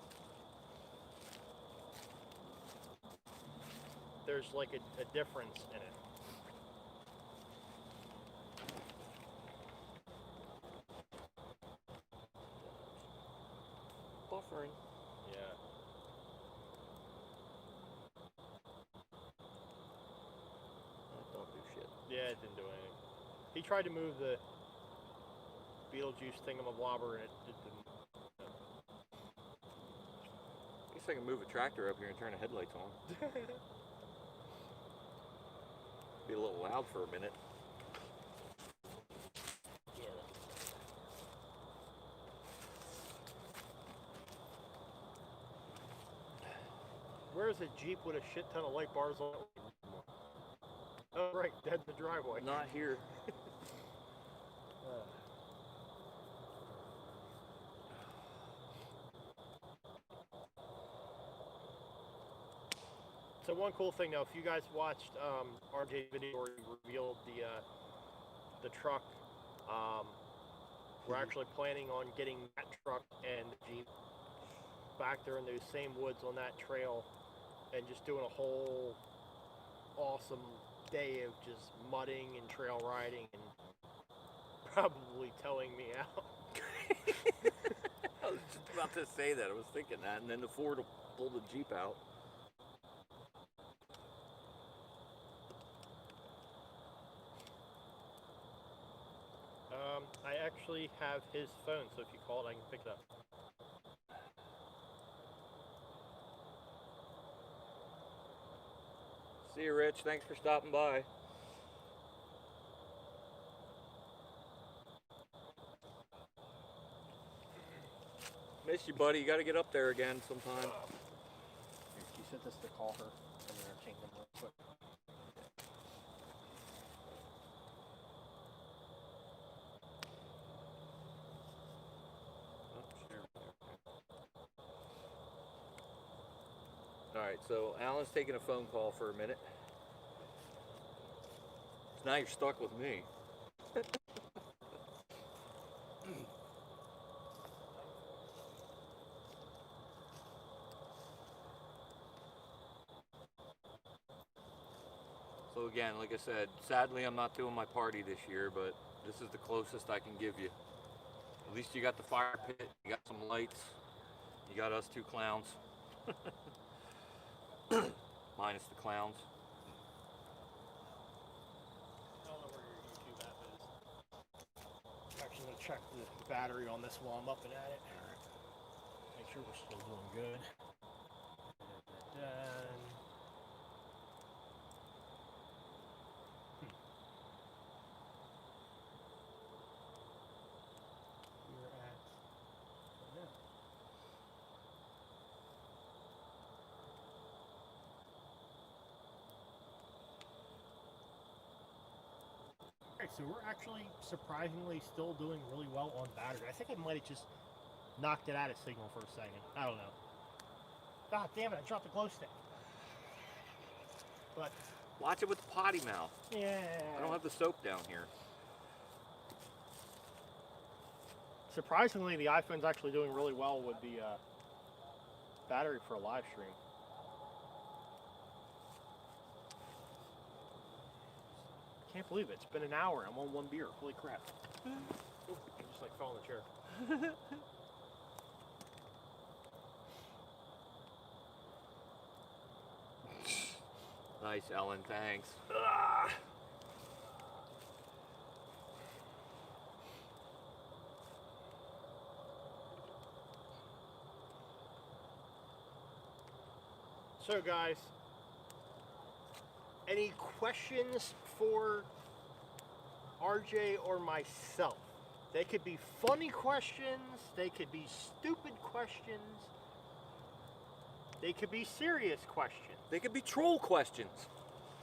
There's like a difference in it. Buffering. Yeah. Don't do shit. Yeah, it didn't do anything. He tried to move the Beetlejuice thingamabobber and it didn't. I guess I can move a tractor up here and turn the headlights on. Be a little loud for a minute. Yeah. Where's a Jeep with a shit ton of light bars on it? Oh, right, dead in the driveway. Not here. So one cool thing though, if you guys watched RJ's video where he revealed the truck, we're actually planning on getting that truck and the Jeep back there in those same woods on that trail and just doing a whole awesome day of just mudding and trail riding and probably towing me out. I was just about to say that. I was thinking that, and then the Ford will pull the Jeep out. I actually have his phone, so if you call it, I can pick it up. See you, Rich. Thanks for stopping by. Miss you, buddy. You got to get up there again sometime. She sent us to call her and entertain them real quick. Alright, so Alan's taking a phone call for a minute. So now you're stuck with me. So again, like I said, sadly I'm not doing my party this year, but this is the closest I can give you. At least you got the fire pit, you got some lights, you got us two clowns. Minus the clowns. I don't know where your YouTube app is. I'm actually going to check the battery on this while I'm up and at it. Make sure we're still doing good. Done. We're at no. Alright, so we're actually surprisingly still doing really well on battery. I think I might have just knocked it out of signal for a second. I don't know. God damn it, I dropped the glow stick. But Watch it with the potty mouth. yeah. I don't have the soap down here. Surprisingly, the iPhone's actually doing really well with the battery for a live stream. Can't believe it. It's been an hour. I'm on one beer. Holy crap. I just like fell in the chair. Nice, Ellen. Thanks. Ah. So guys, any questions for RJ or myself? They could be funny questions, they could be stupid questions, they could be serious questions, They could be troll questions.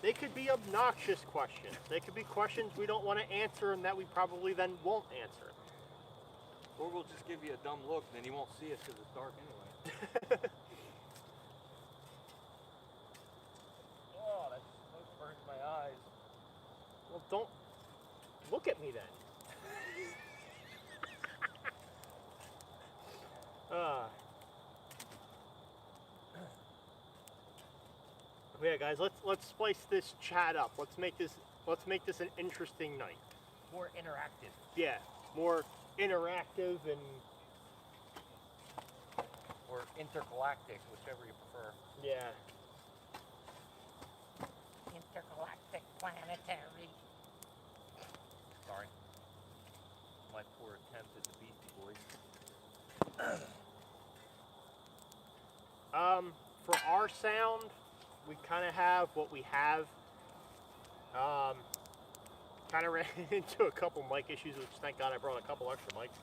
they could be obnoxious questions, they could be questions we don't want to answer and that we probably then won't answer. Or we'll just give you a dumb look, and then you won't see us because it's dark anyway. Oh, that smoke burns my eyes. Well, don't look at me then. Yeah, guys, let's spice this chat up. Let's make this an interesting night. More interactive. Yeah, more interactive and Or intergalactic, whichever you prefer. yeah. Intergalactic planetary. Sorry. My poor attempt at the Beastie Boys. For our sound, we kind of have what we have. Kind of ran into a couple mic issues, which thank God I brought a couple extra mics.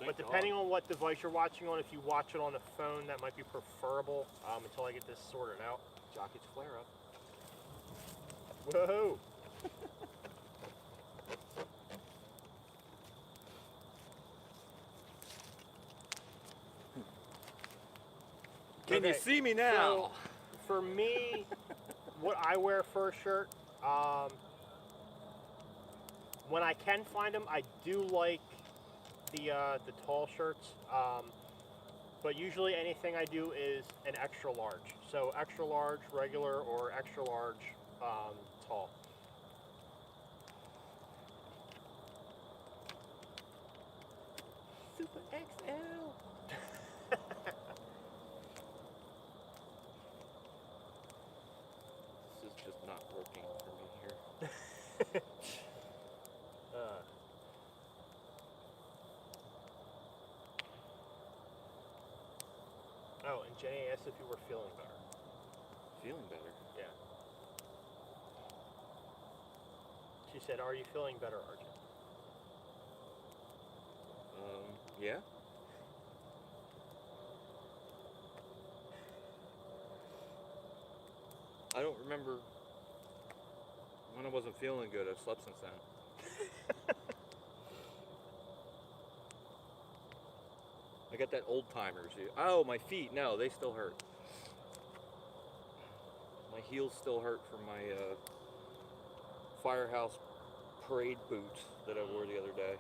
But depending on what device you're watching on, if you watch it on a phone, that might be preferable until I get this sorted out. Jockey's flare up. Whoa! Can you Okay, see me now? So, for me, what I wear for a shirt, when I can find them, I do like the tall shirts. But usually anything I do is an extra large. So extra large, regular, or extra large, tall. Super XL. This is just not working for me here. Oh, and Jenny asked if you were feeling better. Feeling better. Yeah. She said, "Are you feeling better, Arjun?" Yeah. I don't remember when I wasn't feeling good. I've slept since then. I got that old timers. Oh, my feet. No, they still hurt. My heels still hurt from my Firehouse parade boots that I wore the other day.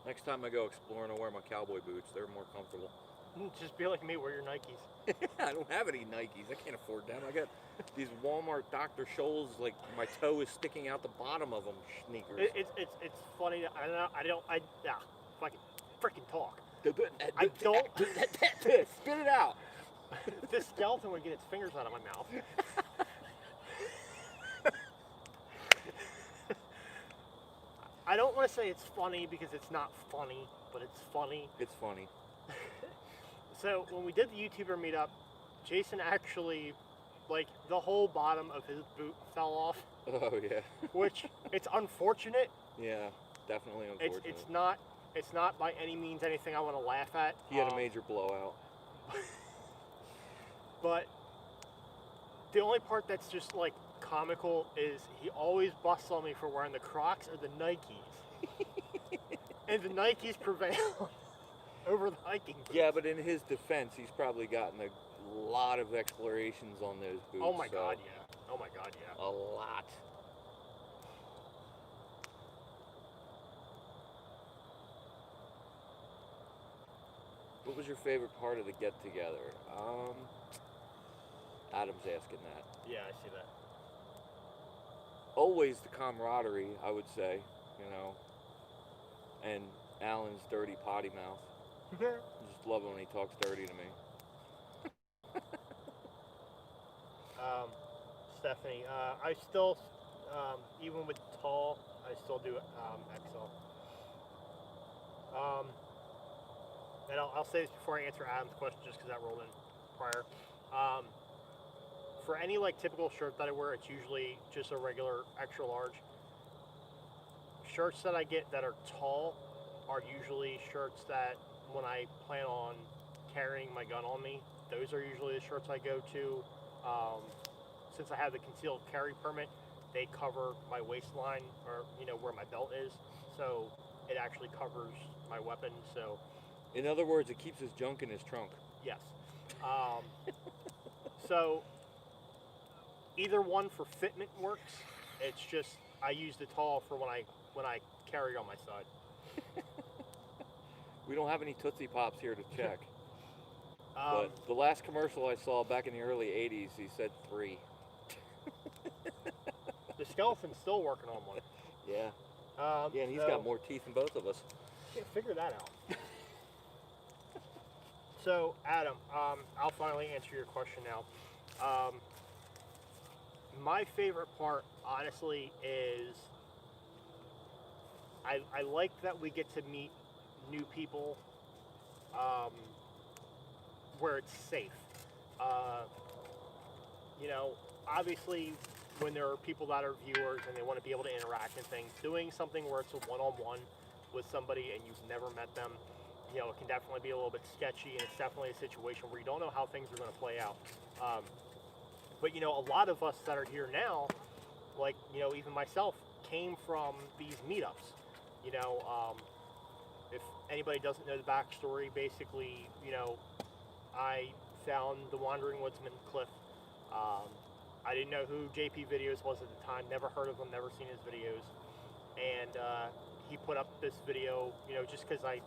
Next time I go exploring, I'll wear my cowboy boots. They're more comfortable. Just be like me, wear your Nikes. I don't have any Nikes. I can't afford them. I got these Walmart Dr. Scholl's, like my toe is sticking out the bottom of them sneakers. It's funny. Yeah, fucking freaking talk. I don't. Spit it out. This skeleton would get its fingers out of my mouth. I don't want to say it's funny because it's not funny, but it's funny. It's funny. So when we did the YouTuber meetup, Jason actually, like, the whole bottom of his boot fell off. Oh yeah. Which, it's unfortunate. Yeah, definitely unfortunate. It's not by any means anything I want to laugh at. He had a major blowout. But the only part that's just like comical is he always busts on me for wearing the Crocs or the Nikes. And the Nikes prevail over the hiking boots. Yeah, but in his defense, he's probably gotten a lot of explorations on those boots. Oh my god, yeah. Oh my god, yeah. A lot. What was your favorite part of the get-together? Adam's asking that. Yeah, I see that. Always the camaraderie, I would say, you know, and Alan's dirty potty mouth. I just love it when he talks dirty to me. Stephanie, I still, even with tall, I still do XL. And I'll say this before I answer Adam's question, just because that rolled in prior. For any like typical shirt that I wear, it's usually just a regular extra large. Shirts that I get that are tall are usually shirts that when I plan on carrying my gun on me, those are usually the shirts I go to. Since I have the concealed carry permit, they cover my waistline, or you know where my belt is, so it actually covers my weapon. So, in other words, it keeps his junk in his trunk. yes. So either one for fitment works. It's just I use the tall for when I carry on my side. We don't have any Tootsie Pops here to check. But the last commercial I saw back in the early 80s, he said 3. The skeleton's still working on one. Yeah. Yeah, and he's got more teeth than both of us. Can't figure that out. So, Adam, I'll finally answer your question now. My favorite part, honestly, is I like that we get to meet new people where it's safe. You know, obviously, when there are people that are viewers and they want to be able to interact and things, doing something where it's a one-on-one with somebody and you've never met them, you know, it can definitely be a little bit sketchy, and it's definitely a situation where you don't know how things are going to play out. But, you know, a lot of us that are here now, like, you know, even myself, came from these meetups. You know, if anybody doesn't know the backstory, basically, you know, I found the Wandering Woodsman Cliff. I didn't know who JP Videos was at the time, never heard of him, never seen his videos. And he put up this video, you know, just because I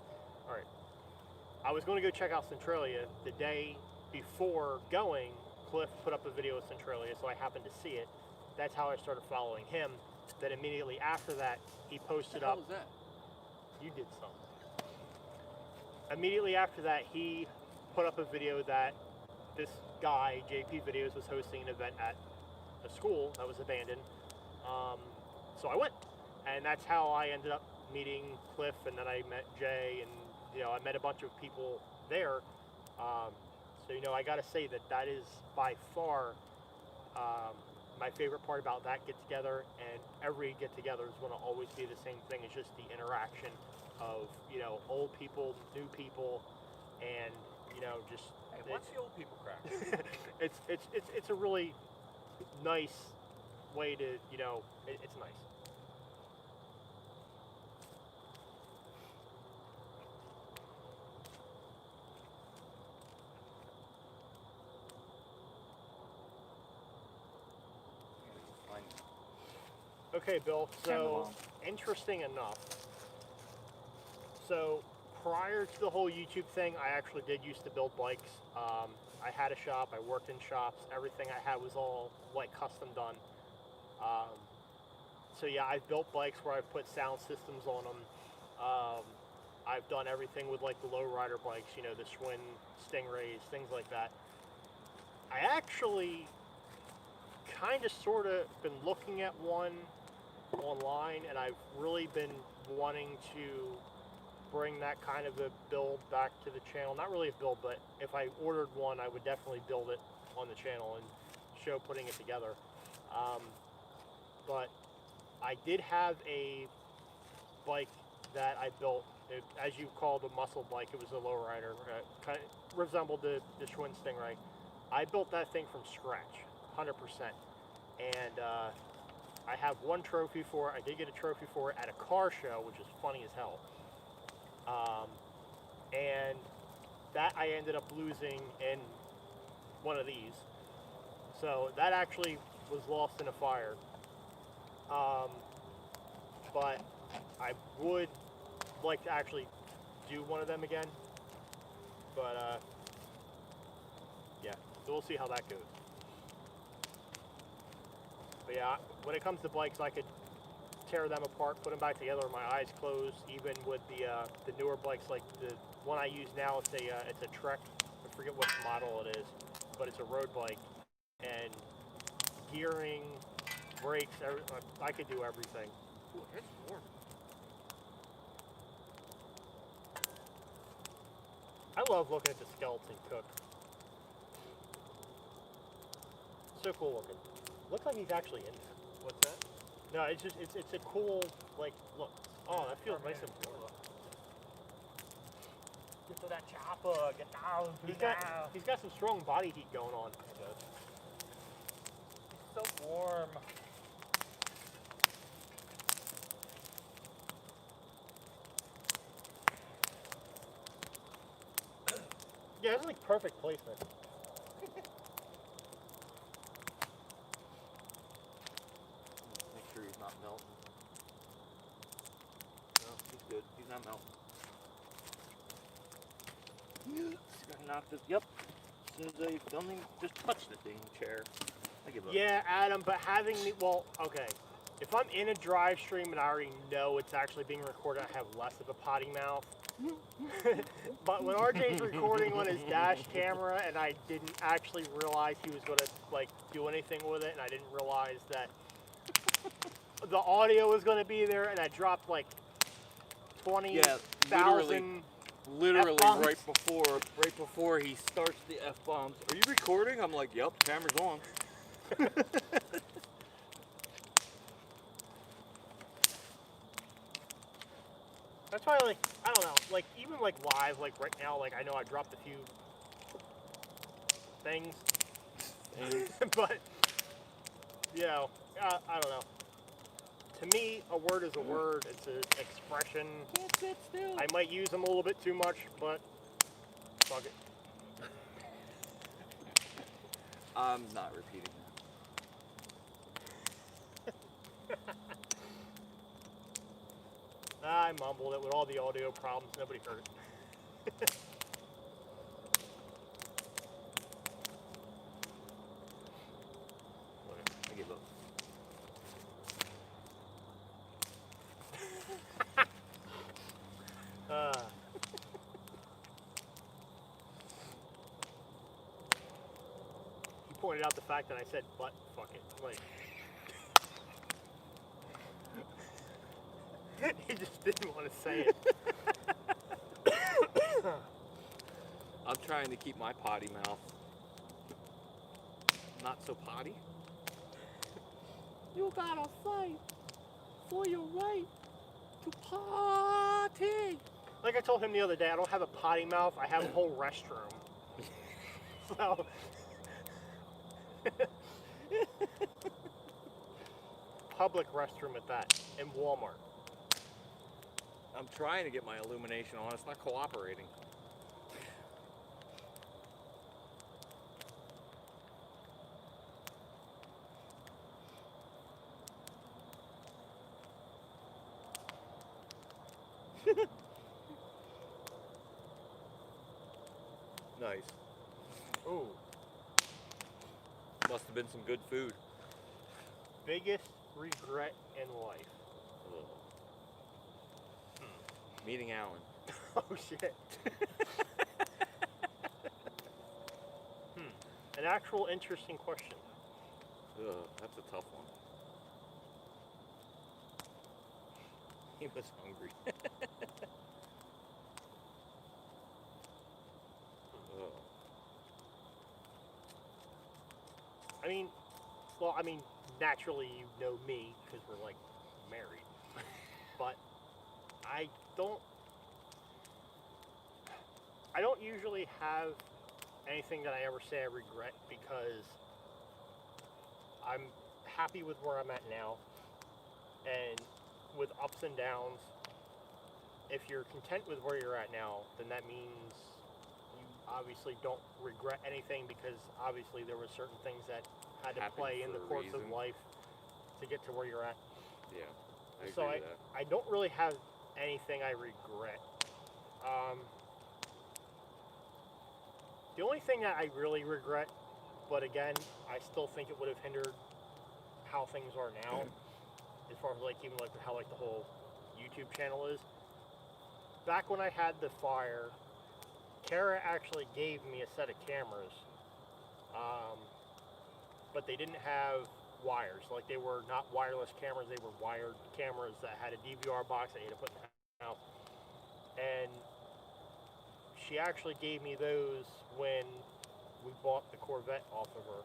was going to go check out Centralia. The day before going, Cliff put up a video of Centralia, so I happened to see it. That's how I started following him. Then immediately after that, he posted up. What the hell is that? You did something. Immediately after that, he put up a video that this guy, JP Videos, was hosting an event at a school that was abandoned. So I went, and that's how I ended up meeting Cliff, and then I met Jay, and you know, I met a bunch of people there. So you know, I gotta say that is by far my favorite part about that get together, and every get together is going to always be the same thing. It's just the interaction of, you know, old people, new people, and you know, just Hey, what's the old people crack? it's a really nice way to, you know, it's nice. Okay, Bill, so interesting enough. So prior to the whole YouTube thing, I actually did used to build bikes. I had a shop. I worked in shops. Everything I had was all like custom done. So yeah, I've built bikes where I've put sound systems on them. I've done everything with like the lowrider bikes, you know, the Schwinn Stingrays, things like that. I actually kind of sort of been looking at one online, and I've really been wanting to bring that kind of a build back to the channel. Not really a build, but if I ordered one, I would definitely build it on the channel and show putting it together. But I did have a bike that I built, as you call the muscle bike. It was a lowrider, kind of resembled the Schwinn Stingray. I built that thing from scratch, 100%. And I have one trophy for it. I did get a trophy for it at a car show, which is funny as hell. And that I ended up losing in one of these. So that actually was lost in a fire. But I would like to actually do one of them again. But yeah, so we'll see how that goes. But yeah, when it comes to bikes, I could tear them apart, put them back together with my eyes closed. Even with the newer bikes, like the one I use now, it's a Trek. I forget what model it is, but it's a road bike. And gearing, brakes, I could do everything. Ooh, it's warm. I love looking at the skeleton cook. So cool looking. Looks like he's actually in there. What's that? No, it's just it's a cool like look. Oh, that feels nice and warm. Get to that chopper. Get down. He's got some strong body heat going on. It's so warm. Yeah, it's like perfect placement. Make sure he's not melting. No, he's good. He's not melting. Just gotta knock this. Yep. As soon as I filming, just touch the dang chair. I give up. Yeah, Adam, but having the well, okay. If I'm in a drive stream and I already know it's actually being recorded, I have less of a potty mouth. But when RJ's recording on his dash camera and I didn't actually realize he was going to like do anything with it, and I didn't realize that the audio was going to be there, and I dropped like 20,000 Literally F-bombs. right before he starts the F-bombs. Are you recording? I'm like, yep, camera's on. That's why, like, I don't know, like, even, like, live, like, right now, like, I know I dropped a few things, but, you know, I don't know. To me, a word is a word. It's an expression. Can't sit still. I might use them a little bit too much, but fuck it. I'm not repeating that. I mumbled it with all the audio problems. Nobody heard it. Whatever. I give up. He pointed out the fact that I said, "But fuck it." Like, he just didn't want to say it. I'm trying to keep my potty mouth not so potty. You gotta fight for your right to potty. Like I told him the other day, I don't have a potty mouth. I have a whole restroom. So. Public restroom at that, in Walmart. I'm trying to get my illumination on. It's not cooperating. Nice. Ooh, Must have been some good food. biggest regret in life. Ugh. Meeting Alan. Oh shit. An actual interesting question. Ugh, that's a tough one. He was hungry. Ugh. I mean, naturally you know me because we're like married, but I don't. I don't usually have anything that I ever say I regret because I'm happy with where I'm at now, and with ups and downs. If you're content with where you're at now, then that means you obviously don't regret anything because obviously there were certain things that had to Happened play in for the a course of reason. life to get to where you're at. Yeah, I agree So with that. I don't really have anything I regret. The only thing that I really regret, but again, I still think it would have hindered how things are now, as far as like even like how like the whole YouTube channel is. Back when I had the fire, Kara actually gave me a set of cameras, but they didn't have wires. Like they were not wireless cameras; they were wired cameras that had a DVR box that you had to put in the house. And she actually gave me those when we bought the Corvette off of her.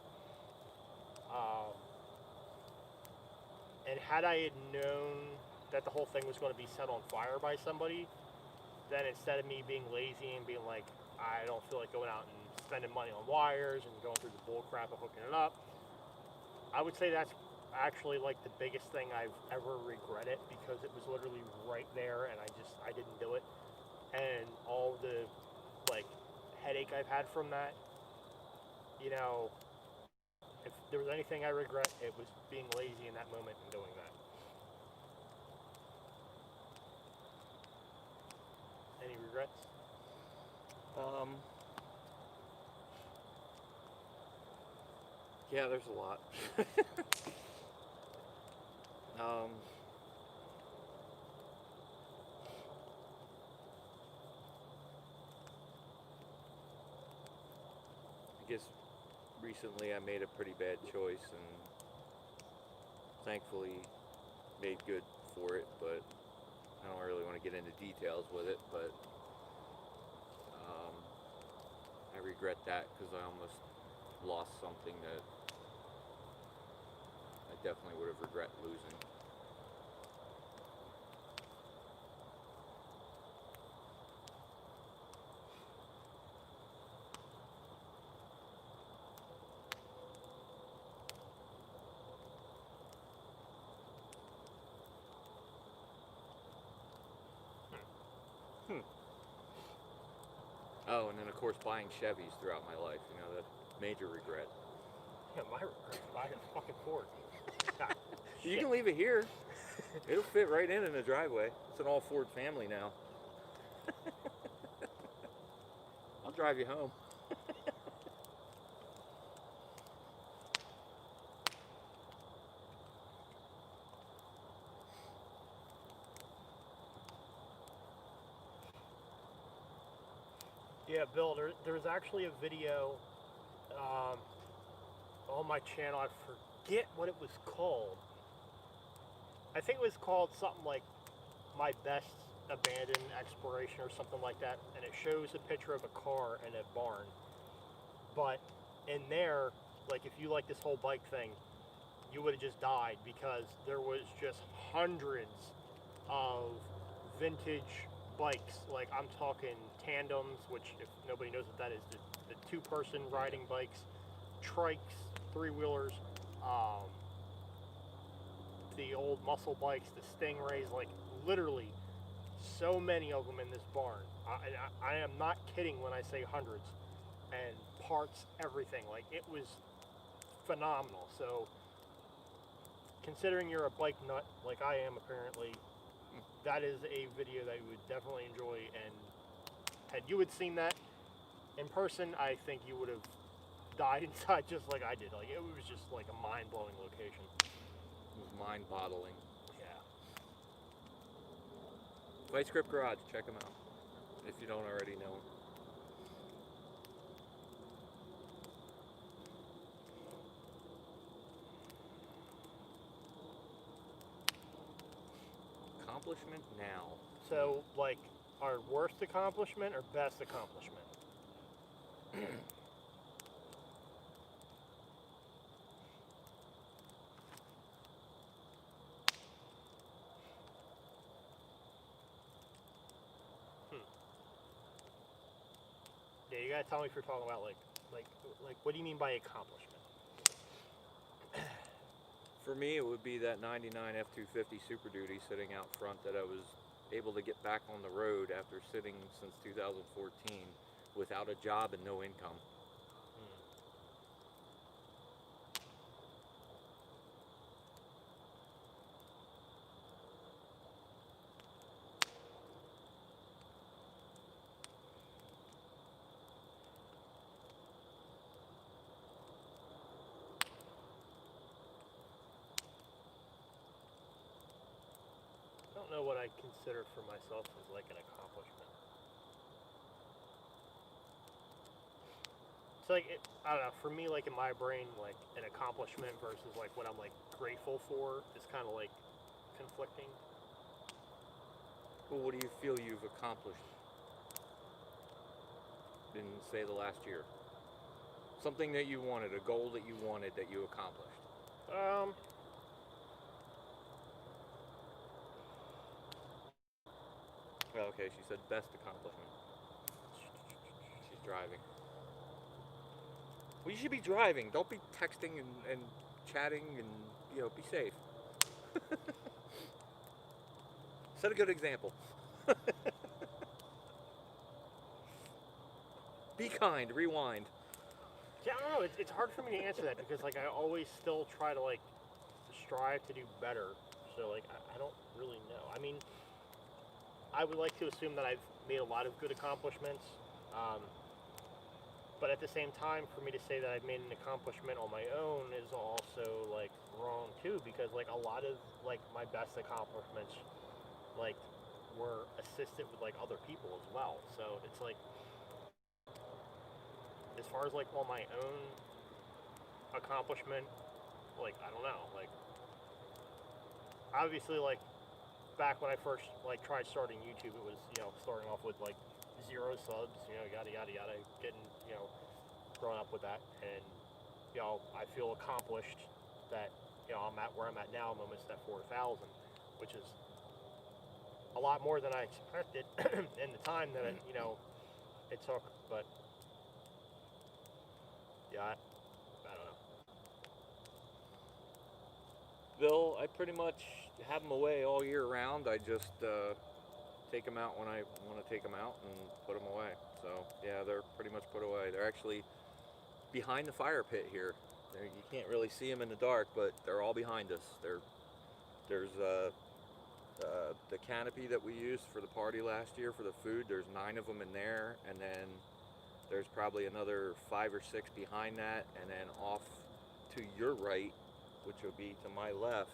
And had I had known that the whole thing was going to be set on fire by somebody, then instead of me being lazy and being like, I don't feel like going out and spending money on wires and going through the bull crap of hooking it up, I would say that's actually like the biggest thing I've ever regretted because it was literally right there and I didn't do it. And all the like headache I've had from that, you know, if there was anything I regret, it was being lazy in that moment and doing that. Any regrets? Yeah, there's a lot. I guess recently I made a pretty bad choice and thankfully made good for it, but I don't really want to get into details with it, but I regret that because I almost lost something that I definitely would have regret losing. Oh, and then of course buying Chevys throughout my life, you know, that major regret. Yeah, my regret. Buy a fucking Ford. God, You can leave it here. It'll fit right in the driveway. It's an all Ford family now. I'll drive you home. Yeah, Bill, there's actually a video on my channel. I forget what it was called. I think it was called something like My Best Abandoned Exploration or something like that. And it shows a picture of a car in a barn. But in there, like if you like this whole bike thing, you would have just died because there was just hundreds of vintage bikes. Like I'm talking tandems, which if nobody knows what that is, the two-person riding bikes, trikes, three-wheelers, the old muscle bikes, the Stingrays, like literally so many of them in this barn. I am not kidding when I say hundreds, and parts, everything. Like it was phenomenal. So considering you're a bike nut like I am apparently, that is a video that you would definitely enjoy, and had you had seen that, in person, I think you would have died inside just like I did. Like it was just like a mind-blowing location. It was mind-boggling. Yeah. Vice Grip Garage, check them out if you don't already know 'em. Accomplishment now. So, like, our worst accomplishment or best accomplishment? Yeah, you gotta tell me if you're talking about like, what do you mean by accomplishment? For me, it would be that 99 F-250 Super Duty sitting out front that I was able to get back on the road after sitting since 2014 without a job and no income. I don't know what I consider for myself as like an accomplishment. It's like I don't know. For me, like in my brain, like an accomplishment versus like what I'm like grateful for is kind of like conflicting. Well, what do you feel you've accomplished? Didn't say the last year. Something that you wanted, a goal that you wanted that you accomplished. Oh, okay, she said best accomplishment. She's driving. Well, you should be driving. Don't be texting and chatting and, be safe. Set a good example. Be kind. Rewind. Yeah, I don't know. It's hard for me to answer that because like I always still try to like strive to do better. So like I don't really know. I mean, I would like to assume that I've made a lot of good accomplishments. But at the same time, for me to say that I've made an accomplishment on my own is also like wrong too, because like a lot of like my best accomplishments like were assisted with like other people as well. So it's like as far as like on my own accomplishment, like I don't know, like obviously like back when I first like tried starting YouTube, it was starting off with like 0 subs, yada yada yada, getting growing up with that, and I feel accomplished that I'm at where I'm at now. I'm almost at 4,000, which is a lot more than I expected in the time that it took. But yeah, I don't know. Bill, I pretty much have them away all year round. I just take them out when I want to take them out and put them away. So yeah, they're pretty much put away. They're actually behind the fire pit here. You can't really see them in the dark, but they're all behind us. There's the canopy that we used for the party last year for the food. There's 9 of them in there, and then there's probably another 5 or 6 behind that, and then off to your right, which would be to my left,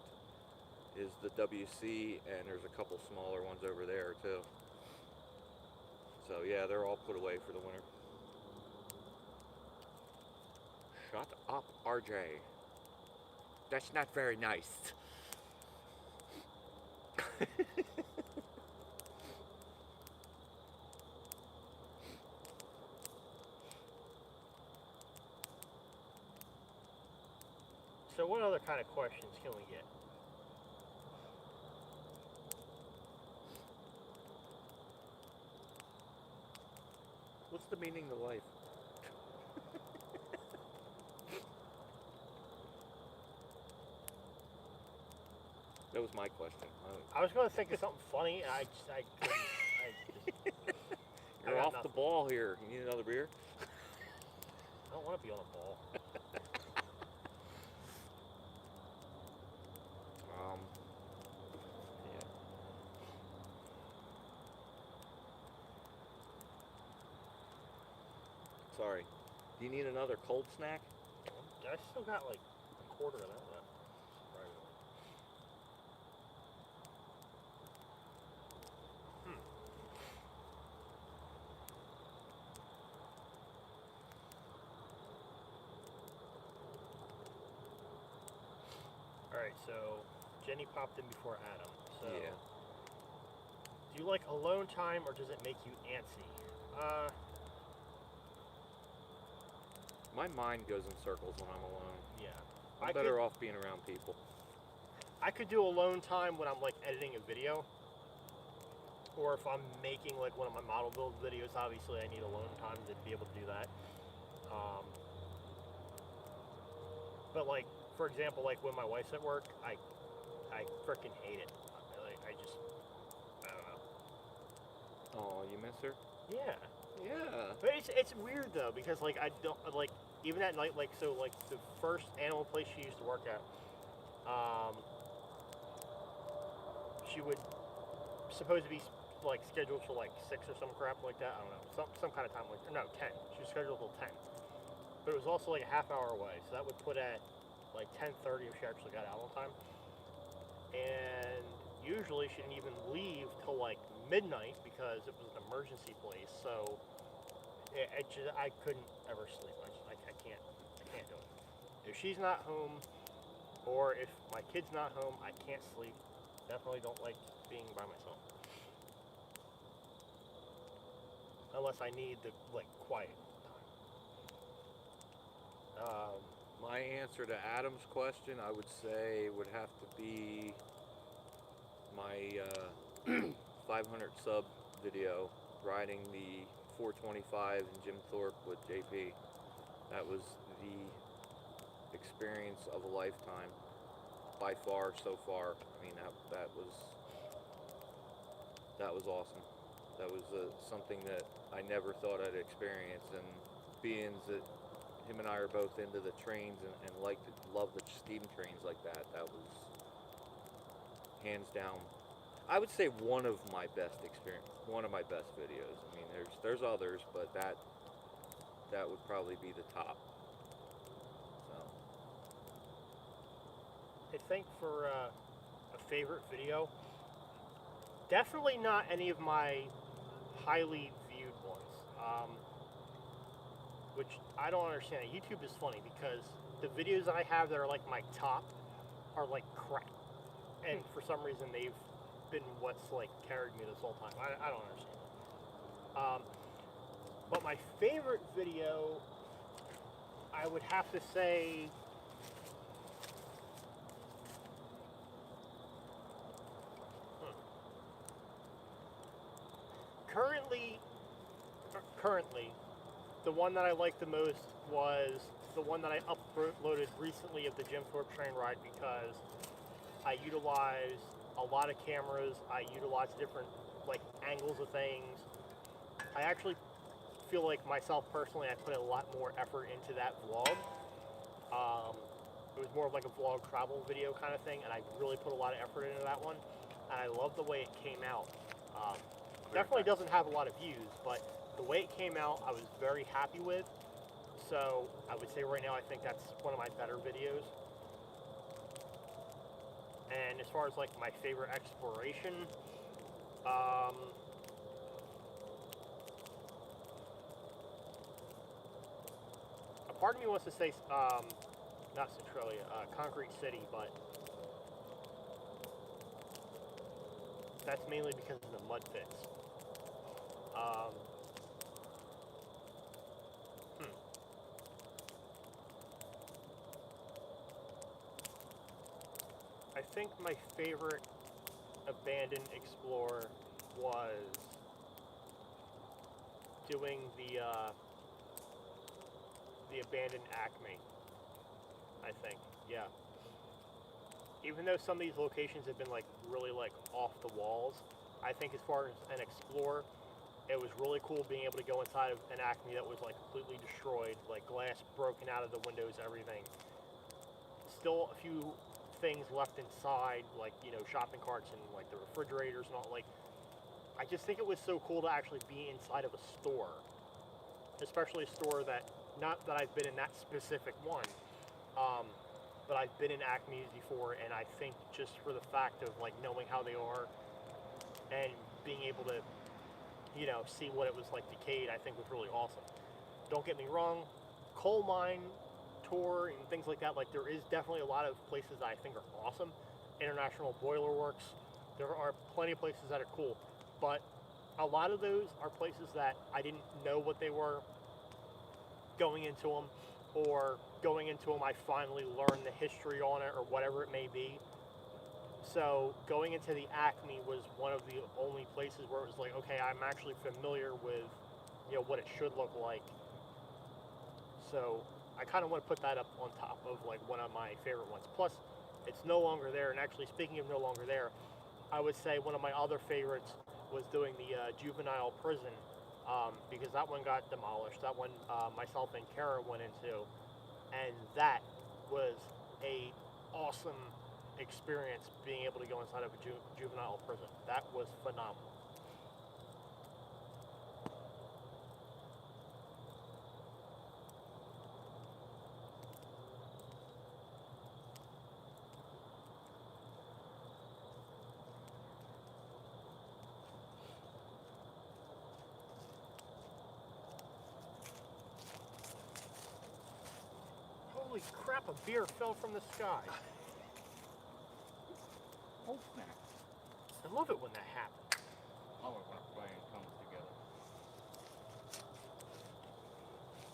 is the WC, and there's a couple smaller ones over there too. So yeah, they're all put away for the winter. Shut up, RJ. That's not very nice. So what other kind of questions can we get? What's the meaning of life? That was my question. I was going to think of something funny, and I couldn't. You're got off nothing. the ball here. You need another beer? I don't want to be on a ball. Yeah. Sorry. Do you need another cold snack? I still got like a quarter of that left. Alright, so Jenny popped in before Adam. So Yeah. do you like alone time or does it make you antsy? My mind goes in circles when I'm alone. Yeah. I'm better off being around people. I could do alone time when I'm like editing a video. Or if I'm making like one of my model build videos, obviously I need alone time to be able to do that. But like, for example, like when my wife's at work, I freaking hate it. I don't know. Oh, you miss her? Yeah. Yeah. But it's weird though, because like I don't like even at night, like so like the first animal place she used to work at, she would supposed to be like scheduled for like 6 or some crap like that. I don't know, some kind of time like no 10. She was scheduled till 10, but it was also like a half hour away, so that would put at like 10:30 if she actually got out on time. And usually she didn't even leave till like midnight because it was an emergency place. So I couldn't ever sleep. I can't do it. If she's not home, or if my kid's not home, I can't sleep. Definitely don't like being by myself. Unless I need the like quiet time. My answer to Adam's question, I would say, would have to be my 500 sub video riding the 425 in Jim Thorpe with JP. That was the experience of a lifetime, by far, so far. I mean, that was awesome. That was something that I never thought I'd experience, and being that him and I are both into the trains and love the steam trains like that. That was hands down, I would say, one of my best videos. I mean, there's others, but that would probably be the top. So I think for a favorite video, definitely not any of my highly viewed ones. Which I don't understand. YouTube is funny because the videos that I have that are like my top are like crap, and for some reason they've been what's like carried me this whole time. I don't understand. But my favorite video, I would have to say, currently, the one that I liked the most was the one that I uploaded recently of the Jim Thorpe train ride, because I utilized a lot of cameras. I utilized different like angles of things. I actually feel like myself personally, I put a lot more effort into that vlog. It was more of like a vlog travel video kind of thing, and I really put a lot of effort into that one. And I love the way it came out. Definitely doesn't have a lot of views, but the way it came out, I was very happy with. So I would say right now, I think that's one of my better videos. And as far as like my favorite exploration, a part of me wants to say not Centralia, Concrete City, but that's mainly because of the mud pits. I think my favorite abandoned explore was doing the abandoned Acme. I think, yeah. Even though some of these locations have been like really like off the walls, I think as far as an explorer, it was really cool being able to go inside of an Acme that was like completely destroyed, like glass broken out of the windows, everything. Still a few things left inside, like, you know, shopping carts and like the refrigerators and all. Like, I just think it was so cool to actually be inside of a store especially a store that, not that I've been in that specific one, but I've been in Acme's before, and I think just for the fact of like knowing how they are and being able to, see what it was like decayed, I think was really awesome. Don't get me wrong, coal mine tour and things like that, like there is definitely a lot of places that I think are awesome. International Boiler Works, there are plenty of places that are cool, but a lot of those are places that I didn't know what they were going into them, or going into them I finally learned the history on it or whatever it may be. So going into the Acme was one of the only places where it was like, okay, I'm actually familiar with, what it should look like. So I kind of want to put that up on top of like one of my favorite ones. Plus, it's no longer there. And actually, speaking of no longer there, I would say one of my other favorites was doing the juvenile prison, because that one got demolished. That one myself and Kara went into, and that was a awesome experience being able to go inside of a juvenile prison. That was phenomenal. Holy crap, a beer fell from the sky. Oh, snap. I love it when that happens. Love it when a plan comes together.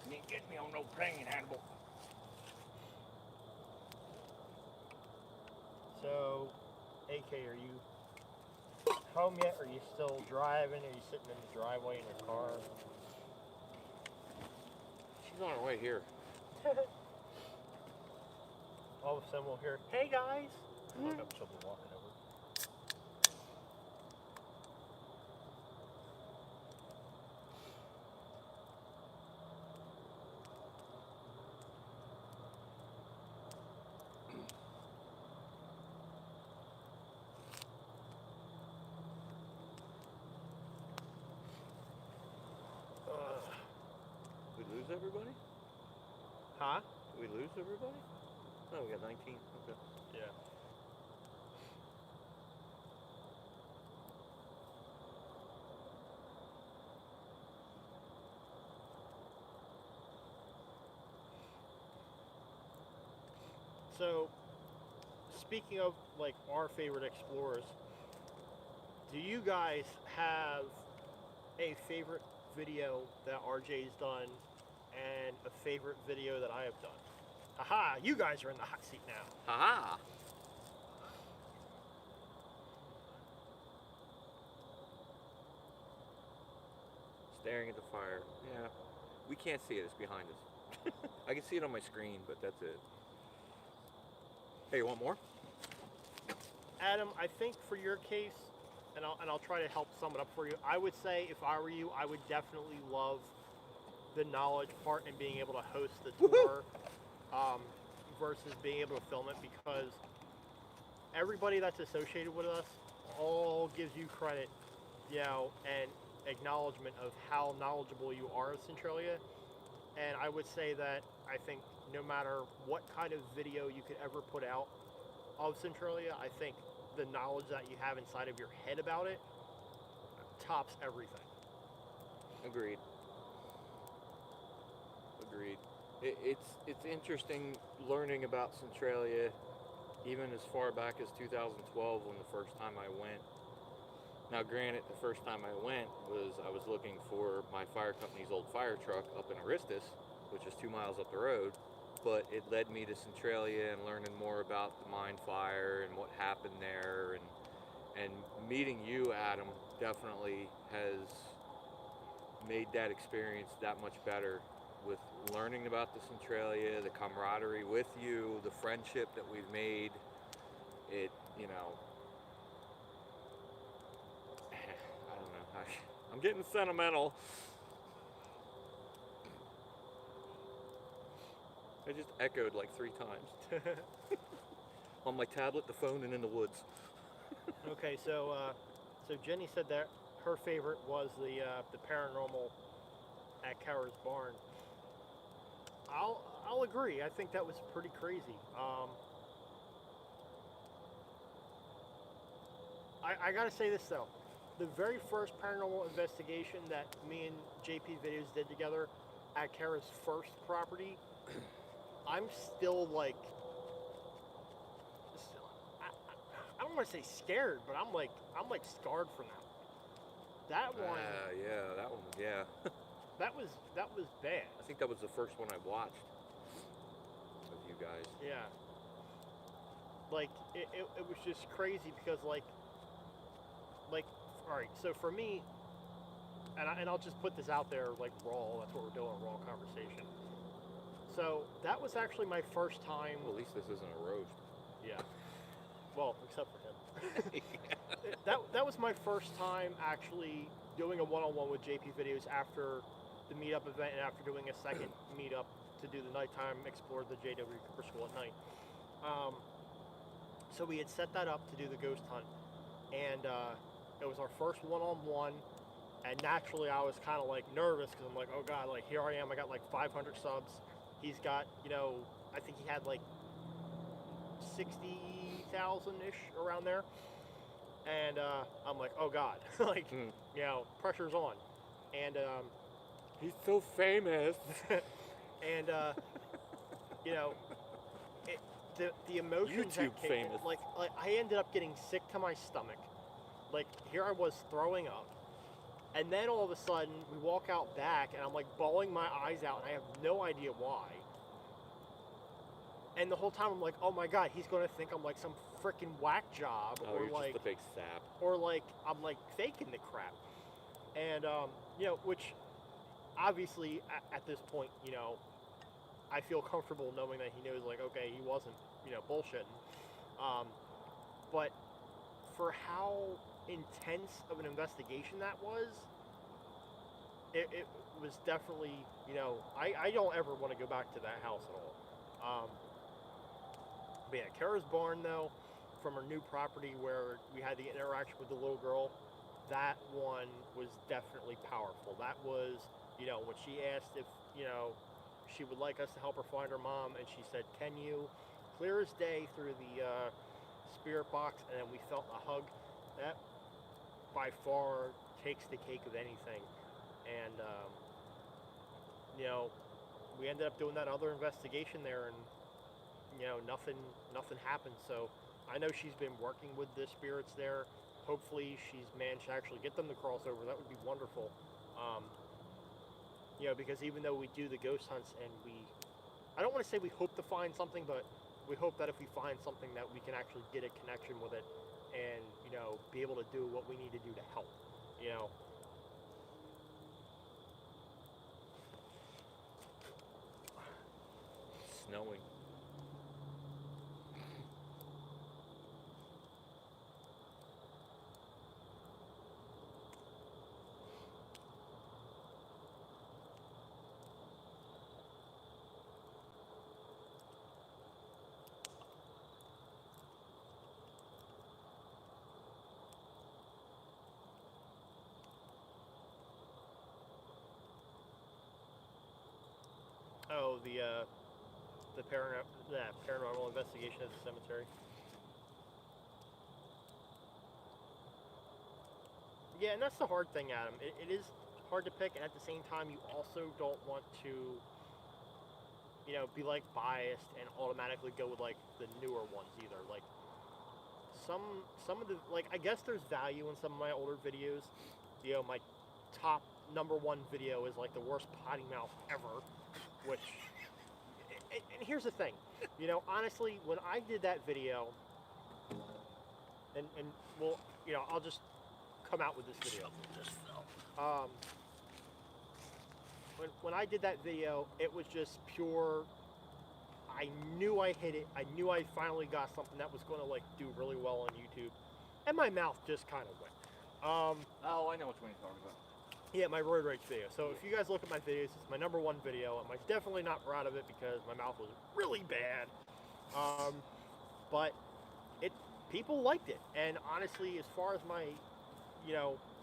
You ain't getting me on no plane, Hannibal. So, AK, are you home yet? Are you still driving? Are you sitting in the driveway in your car? She's on her way here. All of a sudden we'll hear, "Hey guys!" Look up, she'll be walking over. We lose everybody? Huh? Did we lose everybody? No, we got 19. Okay. Yeah. So, speaking of like our favorite explorers, do you guys have a favorite video that RJ's done and a favorite video that I have done? Aha, you guys are in the hot seat now. Haha! Staring at the fire. Yeah. We can't see it, it's behind us. I can see it on my screen, but that's it. Hey, you want more? Adam, I think for your case, and I'll try to help sum it up for you, I would say if I were you, I would definitely love the knowledge part and being able to host the tour versus being able to film it, because everybody that's associated with us all gives you credit, and acknowledgement of how knowledgeable you are of Centralia. And I would say that I think no matter what kind of video you could ever put out of Centralia, I think the knowledge that you have inside of your head about it tops everything. Agreed. Agreed. It's interesting learning about Centralia, even as far back as 2012 when the first time I went. Now, granted, the first time I went I was looking for my fire company's old fire truck up in Aristus, which is 2 miles up the road, but it led me to Centralia and learning more about the mine fire and what happened there, and meeting you, Adam, definitely has made that experience that much better, with learning about the Centralia, the camaraderie with you, the friendship that we've made. I don't know, I'm getting sentimental. I just echoed like 3 times. On my tablet, the phone, and in the woods. Okay, so Jenny said that her favorite was the paranormal at Kara's barn. I'll agree. I think that was pretty crazy. I gotta say this though, the very first paranormal investigation that me and JP Videos did together at Kara's first property, I'm still like, I don't want to say scared, but I'm like scarred from that. That one, Yeah, that one, yeah. that was bad. I think that was the first one I watched of you guys. Yeah. Like it was just crazy because like all right, so for me, and I'll just put this out there like raw. That's what we're doing, raw conversation. So that was actually my first time. Well, at least this isn't a roast. Yeah. Well, except for him. That was my first time actually doing a one-on-one with JP Videos after the meetup event and after doing a second meetup to do the nighttime explore the JW Cooper School at night. So we had set that up to do the ghost hunt, and it was our first one-on-one. And naturally, I was kind of like nervous because I'm like, oh god, like here I am. I got like 500 subs. He's got, I think he had like 60,000-ish around there. And I'm like, oh god, like, pressure's on. And he's so famous. and the emotions YouTube that came, famous. like I ended up getting sick to my stomach. Like here I was throwing up. And then all of a sudden, we walk out back, and I'm like bawling my eyes out, and I have no idea why. And the whole time, I'm like, oh my god, he's gonna think I'm like some freaking whack job, Oh, or you're like, just a big sap. or like I'm like faking the crap. And which obviously at this point, I feel comfortable knowing that he knows, like, okay, he wasn't, bullshitting. But for how intense of an investigation that was, it was definitely, I don't ever want to go back to that house at all. But yeah, Kara's barn though, from her new property where we had the interaction with the little girl, that one was definitely powerful. That was, when she asked if, she would like us to help her find her mom, and she said, can you? Clear as day through the spirit box, and then we felt a hug. That by far takes the cake of anything. And we ended up doing that other investigation there, and nothing happened. So I know she's been working with the spirits there. Hopefully she's managed to actually get them to cross over. That would be wonderful. Because even though we do the ghost hunts and I don't want to say we hope to find something, but we hope that if we find something that we can actually get a connection with it and, be able to do what we need to do to help, Snowing. Oh, the paranormal investigation at the cemetery. Yeah, and that's the hard thing, Adam. It is hard to pick, and at the same time, you also don't want to, be like biased and automatically go with like the newer ones either. Like some of the, like, I guess there's value in some of my older videos. My top #1 video is like the worst potty mouth ever, which, and here's the thing, honestly, when I did that video, and well, I'll just come out with this video. When I did that video, it was just pure, I knew I hit it. I knew I finally got something that was going to like do really well on YouTube, and my mouth just kind of went. Oh, I know which one you're talking about. Yeah, my road rage video. So if you guys look at my videos, it's my #1 video. I'm like definitely not proud of it because my mouth was really bad. But people liked it, and honestly, as far as my,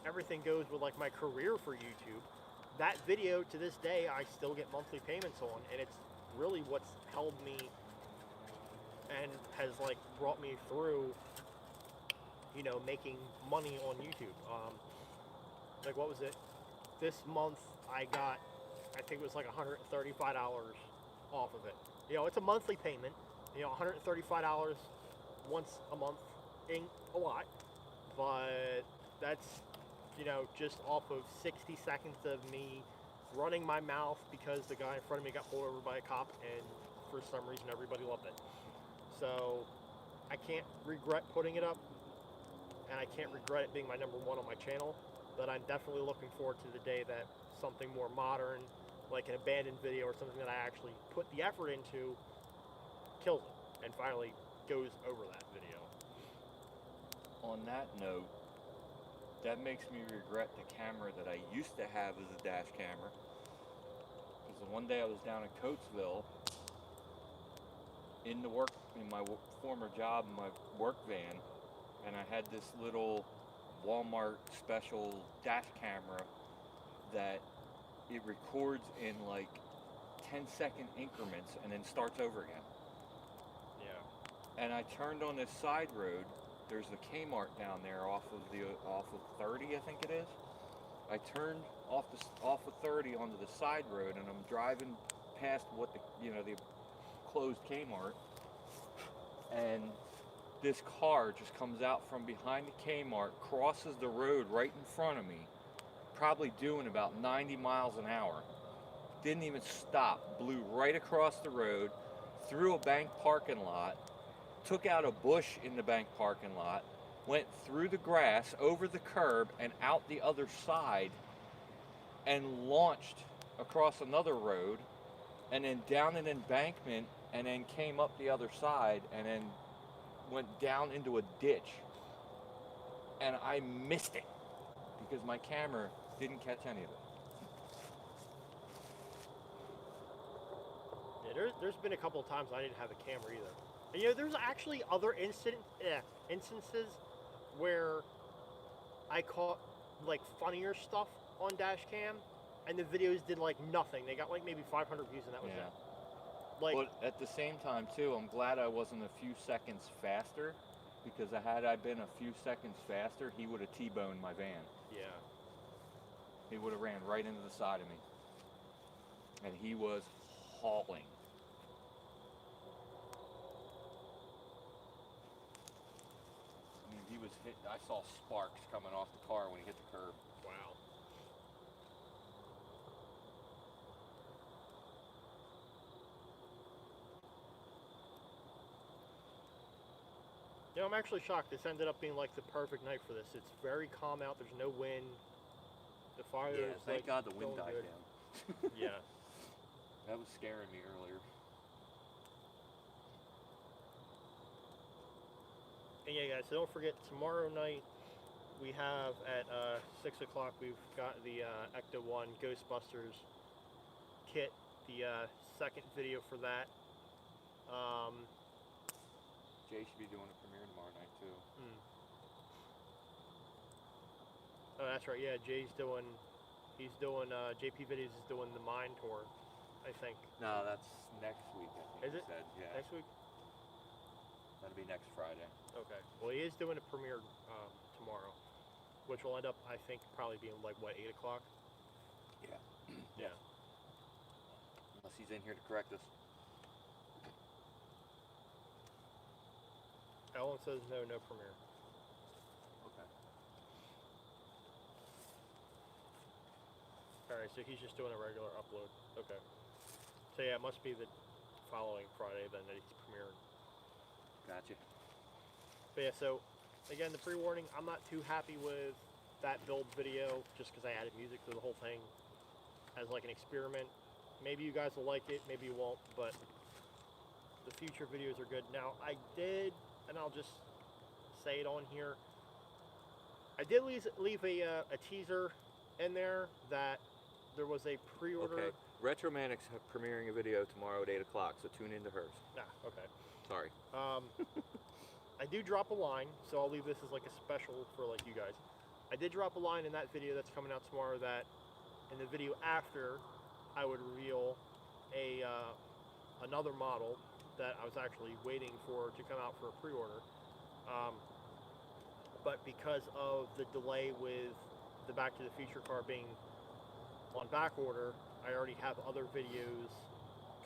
everything goes with like my career for YouTube, that video to this day, I still get monthly payments on, and it's really what's held me and has like brought me through, you know, making money on YouTube. Like what was it? This month I got, I think it was like $135 off of it. You know, it's a monthly payment. You know, $135 once a month ain't a lot, but that's, you know, just off of 60 seconds of me running my mouth because the guy in front of me got pulled over by a cop, and for some reason everybody loved it. So I can't regret putting it up, and I can't regret it being my #1 on my channel, but I'm definitely looking forward to the day that something more modern, like an abandoned video or something that I actually put the effort into, kills it and finally goes over that video. On that note, that makes me regret the camera that I used to have as a dash camera. Because one day I was down in Coatesville in my former job in my work van, and I had this little Walmart special dash camera that it records in like 10-second increments and then starts over again. Yeah. And I turned on this side road. There's the Kmart down there off of 30, I think it is. I turned off of 30 onto the side road, and I'm driving past the closed Kmart, and this car just comes out from behind the Kmart, crosses the road right in front of me, probably doing about 90 miles an hour. Didn't even stop, blew right across the road, through a bank parking lot, took out a bush in the bank parking lot, went through the grass, over the curb, and out the other side, and launched across another road, and then down an embankment, and then came up the other side, and then went down into a ditch. And I missed it because my camera didn't catch any of it. Yeah, there's been a couple of times I didn't have a camera either. And, you know, there's actually other instances where I caught like funnier stuff on dash cam, and the videos did like nothing. They got like maybe 500 views, and that was it. Like, but at the same time too, I'm glad I wasn't a few seconds faster, because had I been a few seconds faster, he would have T-boned my van. Yeah. He would have ran right into the side of me. And he was hauling. I mean, he was hit. I saw sparks coming off the car when he hit the curb. Wow. You know, I'm actually shocked. This ended up being like the perfect night for this. It's very calm out. There's no wind. The fire is thank God the wind going died good. down. Yeah. That was scaring me earlier. And yeah, guys, so don't forget, tomorrow night we have at 6 o'clock, we've got the Ecto 1 Ghostbusters kit, the second video for that. Jay should be doing a premiere tomorrow night too. Oh, that's right. Yeah, he's doing JP Videos is doing the Mine Tour, I think. No, that's next week, I think. Is it? Said. Yeah. Next week? That'll be next Friday. Okay. Well, he is doing a premiere tomorrow, which will end up, I think, probably being like, what, 8 o'clock? Yeah. Yeah. Unless he's in here to correct us. Ellen says no premiere. Okay. Alright, so he's just doing a regular upload. Okay. So yeah, it must be the following Friday then that he's premiering. Gotcha. But yeah, so again, the pre-warning, I'm not too happy with that build video just because I added music to the whole thing as like an experiment. Maybe you guys will like it, maybe you won't, but the future videos are good. Now, I did, and I'll just say it on here, I did leave a teaser in there that there was a pre-order. Okay. Retromantics premiering a video tomorrow at 8 o'clock, so tune into hers. Ah, okay. Sorry. I do drop a line, so I'll leave this as like a special for like you guys. I did drop a line in that video that's coming out tomorrow that in the video after, I would reveal a another model that I was actually waiting for to come out for a pre-order. But because of the delay with the Back to the Future car being on back order, I already have other videos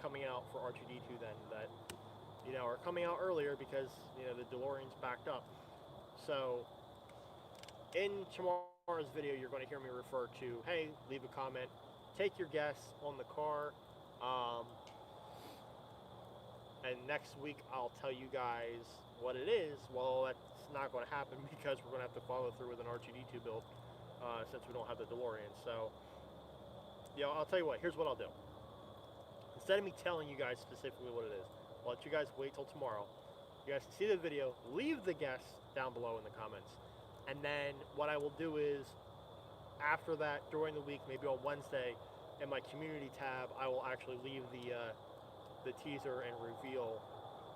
coming out for R2-D2 then that, you know, are coming out earlier because, you know, the DeLorean's backed up. So in tomorrow's video, you're going to hear me refer to, hey, leave a comment, take your guess on the car, and next week I'll tell you guys what it is. Well, that's not going to happen because we're going to have to follow through with an R2-D2 build since we don't have the DeLorean. So, yeah, I'll tell you what, here's what I'll do. Instead of me telling you guys specifically what it is, I'll let you guys wait till tomorrow. You guys can see the video, leave the guess down below in the comments. And then what I will do is, after that, during the week, maybe on Wednesday, in my community tab, I will actually leave the teaser and reveal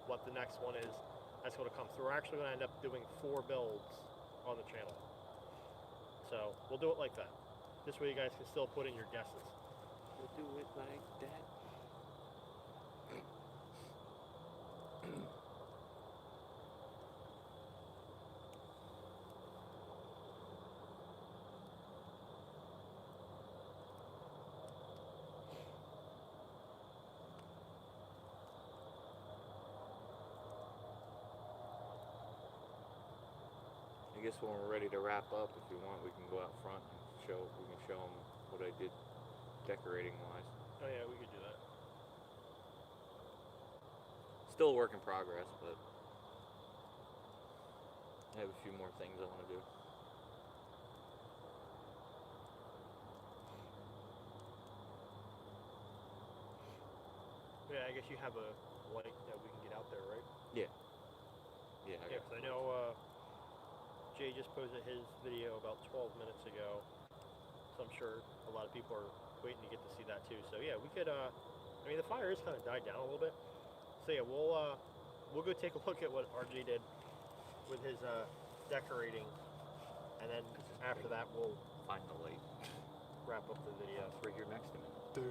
what the next one is that's going to come. So we're actually going to end up doing 4 builds on the channel. So we'll do it like that. This way you guys can still put in your guesses. We'll do it like that. I guess when we're ready to wrap up, if you want, we can go out front and show them what I did decorating wise. Oh yeah, we could do that. Still a work in progress, but I have a few more things I want to do. Yeah, I guess you have a light that we can get out there, right? Yeah. Yeah, Yeah, because I know Jay just posted his video about 12 minutes ago, so I'm sure a lot of people are waiting to get to see that too. So yeah, we could, I mean, the fire is kind of died down a little bit. So yeah, we'll go take a look at what RJ did with his decorating, and then after that we'll find the light. Wrap up the video. It's right here next to me.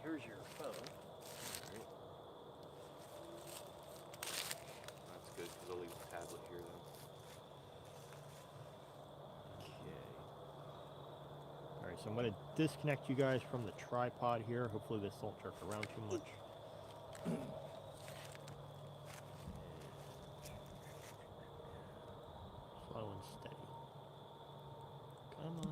Here's your phone. Alright. That's good, because I'll leave the tablet here then. Okay. Alright, so I'm going to disconnect you guys from the tripod here. Hopefully this won't jerk around too much. Slow and steady. Come on.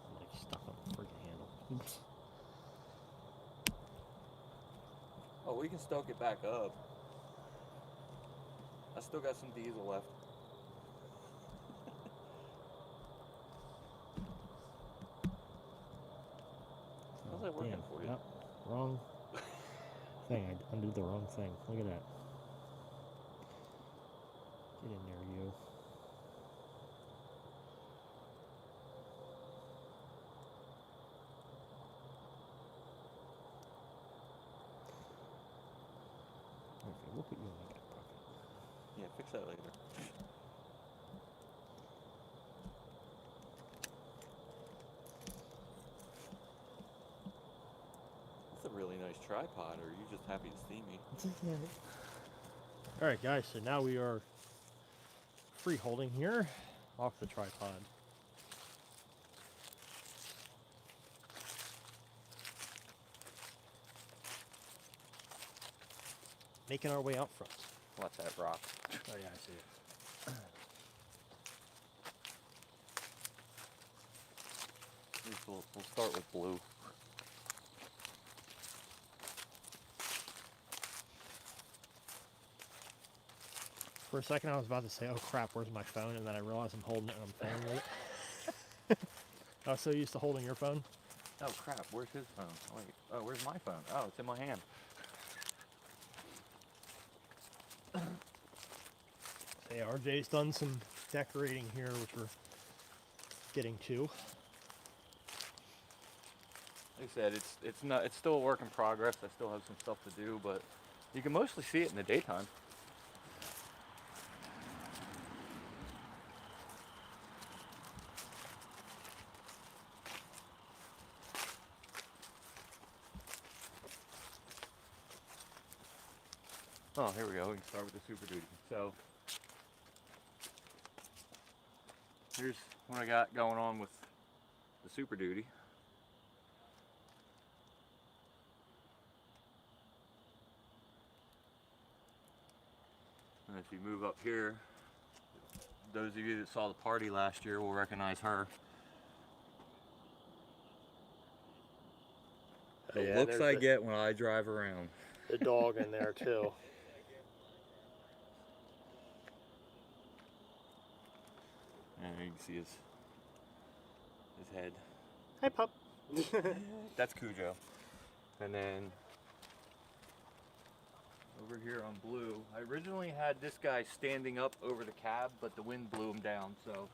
I'm like stuck on the freaking handle. Oh, we can stoke it back up. I still got some diesel left. How's that working for you? Yep. Wrong thing. I undid the wrong thing. Look at that. Get in there, you. Okay, we'll put you in the back pocket. Yeah, fix that later. That's a really nice tripod, or are you just happy to see me? Alright guys, so now we are free holding here off the tripod. Making our way out front. Watch that rock. Oh yeah, I see it. We'll start with blue. For a second I was about to say, oh crap, where's my phone? And then I realized I'm holding it and I'm filming it. I was so used to holding your phone. Oh crap, where's his phone? Wait, oh, where's my phone? Oh, it's in my hand. So yeah, RJ's done some decorating here, which we're getting to. like I said, it's still a work in progress. I still have some stuff to do, but you can mostly see it in the daytime. Oh, here we go. We can start with the Super Duty. So here's what I got going on with the Super Duty. And if you move up here, those of you that saw the party last year will recognize her. The Yeah, looks I get when I drive around. The dog in there too. And you can see his head. Hey, pup. That's Cujo. And then over here on blue, I originally had this guy standing up over the cab, but the wind blew him down, so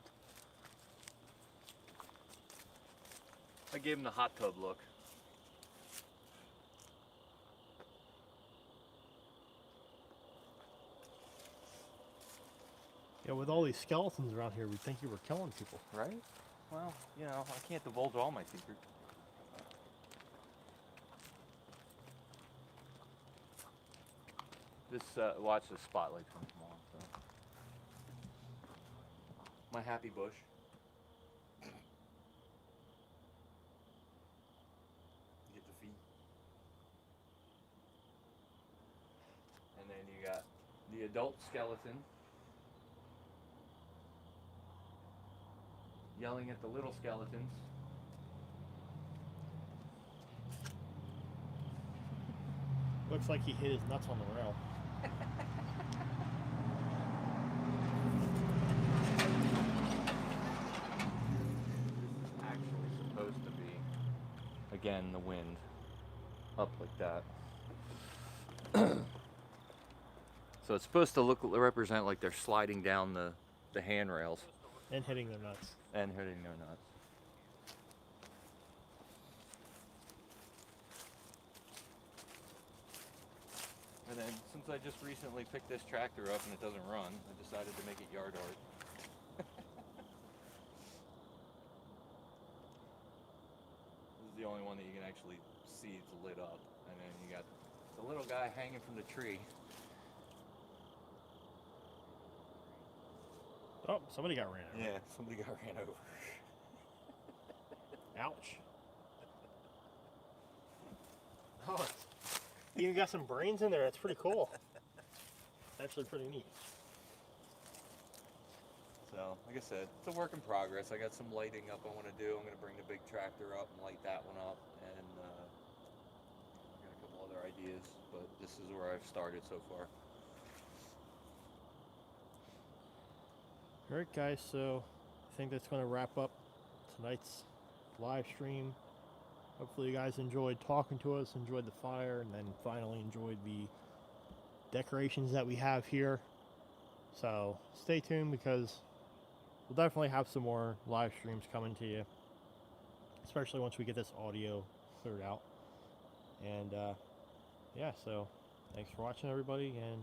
I gave him the hot tub look. Yeah, with all these skeletons around here, we'd think you were killing people. Right? Well, you know, I can't divulge all my secrets. This, watch the spotlight's gonna come on, so. My happy bush. Get the feet. And then you got the adult skeleton yelling at the little skeletons. Looks like he hit his nuts on the rail. This is actually supposed to be, again, the wind up like that. So it's supposed to represent like they're sliding down the handrails. And hitting their nuts. And hitting their nuts. And then, since I just recently picked this tractor up and it doesn't run, I decided to make it yard art. This is the only one that you can actually see it's lit up. And then you got the little guy hanging from the tree. Oh, somebody got ran over. Yeah, somebody got ran over. Ouch. Oh, you even got some brains in there. That's pretty cool. Actually pretty neat. So, like I said, it's a work in progress. I got some lighting up I want to do. I'm going to bring the big tractor up and light that one up. And I got a couple other ideas, but this is where I've started so far. Alright guys, so I think that's going to wrap up tonight's live stream. Hopefully you guys enjoyed talking to us, enjoyed the fire, and then finally enjoyed the decorations that we have here. So stay tuned because we'll definitely have some more live streams coming to you, especially once we get this audio cleared out. And yeah, so thanks for watching everybody, and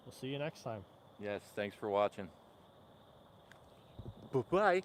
we'll see you next time. Yes, thanks for watching. Bye-bye.